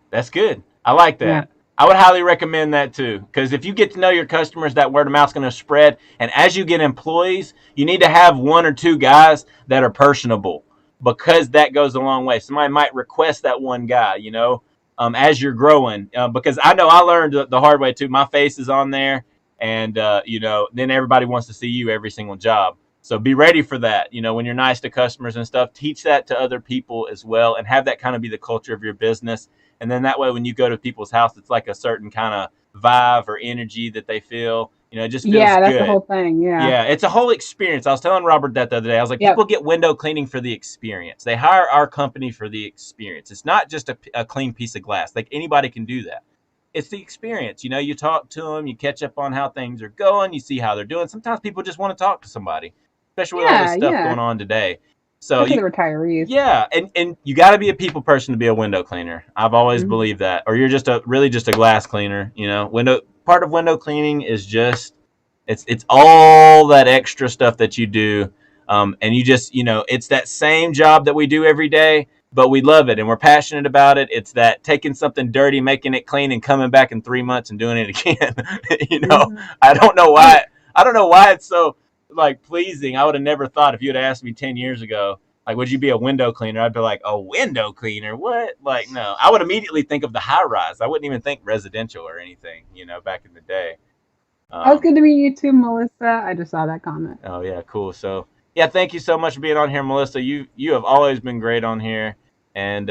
That's good. I like that. Yeah. I would highly recommend that too, because if you get to know your customers, that word of mouth is going to spread. And as you get employees, you need to have one or two guys that are personable, because that goes a long way. Somebody might request that one guy, as you're growing, because I know I learned the hard way too. My face is on there, and then everybody wants to see you every single job. So be ready for that. When you're nice to customers and stuff, teach that to other people as well, and have that kind of be the culture of your business. And then that way, when you go to people's house, it's like a certain kind of vibe or energy that they feel. It just feels that's good. The whole thing. Yeah. Yeah, it's a whole experience. I was telling Robert that the other day. I was like, people get window cleaning for the experience. They hire our company for the experience. It's not just a clean piece of glass. Like anybody can do that. It's the experience. You talk to them, you catch up on how things are going, you see how they're doing. Sometimes people just want to talk to somebody, especially with all this stuff going on today. So the retirees. Yeah, and you got to be a people person to be a window cleaner. I've always believed that. Or you're just really just a glass cleaner. Part of window cleaning is just it's all that extra stuff that you do, and you just it's that same job that we do every day, but we love it and we're passionate about it. It's that taking something dirty, making it clean, and coming back in 3 months and doing it again. I don't know why. I don't know why it's so pleasing. I would have never thought, if you had asked me 10 years ago, would you be a window cleaner? I'd be like, a window cleaner? What? No. I would immediately think of the high rise. I wouldn't even think residential or anything, back in the day. It was good to meet you too, Melissa. I just saw that comment. Oh yeah, cool. So yeah, thank you so much for being on here, Melissa. You have always been great on here. And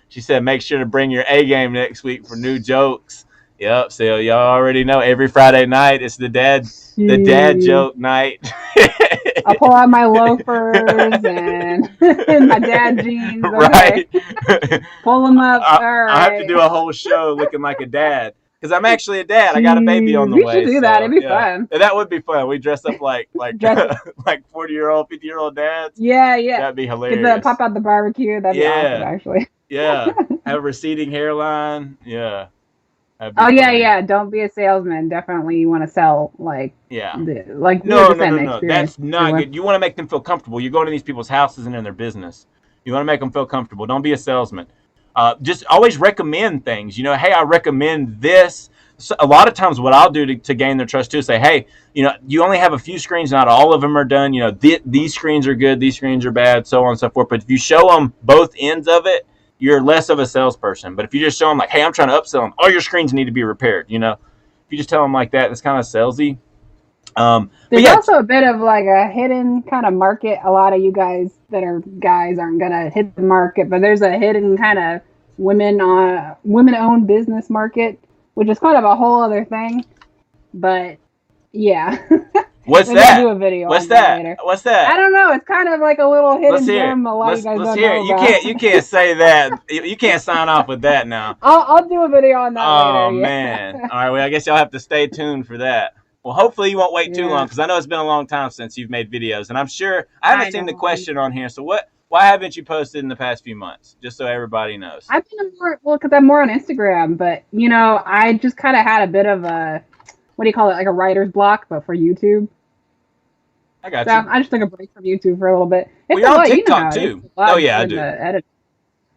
she said, make sure to bring your A game next week for new jokes. Yep. So y'all already know every Friday night it's the dad joke night. I'll pull out my loafers and my dad jeans. Okay. Right. Pull them up. All right. I have to do a whole show looking like a dad, because I'm actually a dad. I got a baby on the way. We should do that. It'd be fun. That would be fun. We dress up like 40-year-old, 50-year-old dads. Yeah. That'd be hilarious. Pop out the barbecue. That'd be awesome, actually. Yeah. Have a receding hairline. Yeah. Yeah. Don't be a salesman. Definitely, you want to sell No. Experience. That's not good. You want to make them feel comfortable. You're going to these people's houses and in their business. You want to make them feel comfortable. Don't be a salesman. Just always recommend things. Hey, I recommend this. So a lot of times, what I'll do to gain their trust too is say, hey, you only have a few screens. Not all of them are done. These screens are good. These screens are bad. So on and so forth. But if you show them both ends of it, you're less of a salesperson. But if you just show them hey, I'm trying to upsell them, all your screens need to be repaired. If you just tell them like that, it's kind of salesy. There's also a bit of a hidden kind of market. A lot of you guys that are guys aren't gonna hit the market, but there's a hidden kind of women-owned business market, which is kind of a whole other thing. But yeah, What's Maybe that? I'll do a video What's on that that? later. What's that? I don't know. It's kind of like a little hidden Let's hear it. gem. A lot of you guys Let's don't hear know it. about. You can't say that. You can't sign off with that now. I'll do a video on that Oh later. man. All right. Well, I guess y'all have to stay tuned for that. Well, hopefully you won't wait too Yeah. long because I know it's been a long time since you've made videos, and I'm sure I haven't seen the know. question on here. So what? Why haven't you posted in the past few months? Just so everybody knows. I've been more because I'm more on Instagram, but I just kind of had a bit of a what do you call it, like a writer's block, but for YouTube. I got So you. I just took a break from YouTube for a little bit. It's Well, you're a on lot, TikTok how it is. too. It's a lot Oh yeah, I for do. the edit.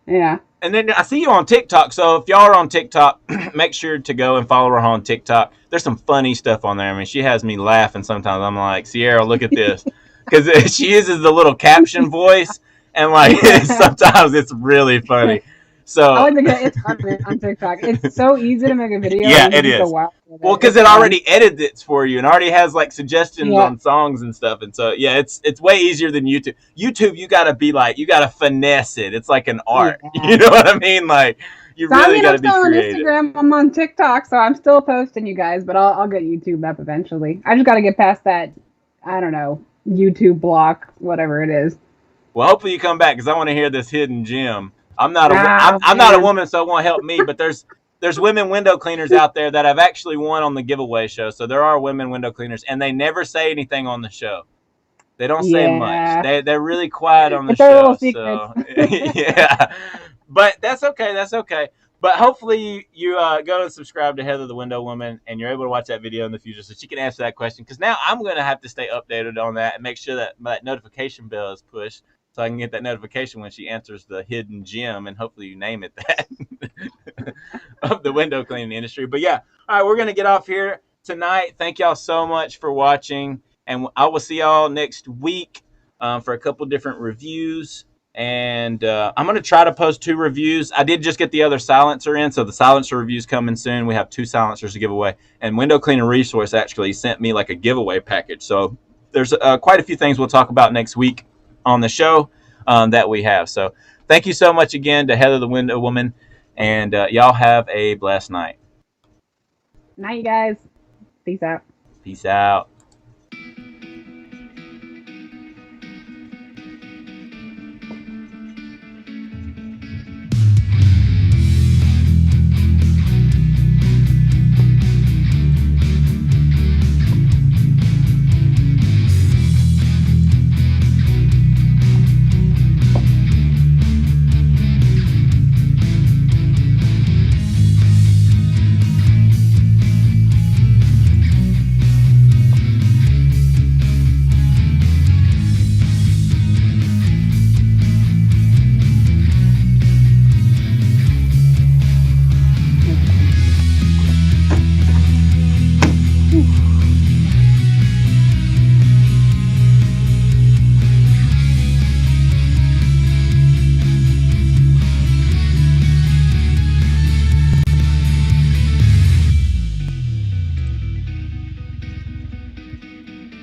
Yeah. And then I see you on TikTok. So if y'all are on TikTok, make sure to go and follow her on TikTok. There's some funny stuff on there. I mean, she has me laughing sometimes. I'm like, Sierra, look at this. Because she uses the little caption voice. And like sometimes it's really funny. So I like to get it's fun on TikTok. It's so easy to make a video. Yeah, and you it just go is. wild with well, it. because It's it fun. already edits it for you and already has like suggestions Yeah. on songs and stuff. And so yeah, it's way easier than YouTube. YouTube, you gotta finesse it. It's like an art. Yeah. You know what I mean? Like you So really I'm gotta be still on creative. Instagram. I'm on TikTok, so I'm still posting, you guys. But I'll get YouTube up eventually. I just got to get past that. I don't know, YouTube block, whatever it is. Well, hopefully you come back because I want to hear this hidden gem. I'm not a Ah, I'm not a man. woman, so it won't help me. But there's women window cleaners out there that have actually won on the giveaway show. So there are women window cleaners, and they never say anything on the show. They don't say Yeah. much. They're really quiet on the It's our show. little So secrets. yeah, but that's okay. That's okay. But hopefully you go and subscribe to Heather the Window Woman, and you're able to watch that video in the future, so she can answer that question. Because now I'm going to have to stay updated on that and make sure that that notification bell is pushed, so I can get that notification when she answers the hidden gem, and hopefully you name it that of the window cleaning industry. But yeah, all right, we're going to get off here tonight. Thank y'all so much for watching, and I will see y'all next week for a couple different reviews. And I'm going to try to post 2 reviews. I did just get the other silencer in, so the silencer review's coming soon. We have 2 silencers to give away. And Window Cleaning Resource actually sent me like a giveaway package. So there's quite a few things we'll talk about next week on the show that we have. So thank you so much again to Heather the Window Woman. And y'all have a blessed night. Night, guys. Peace out. Peace out.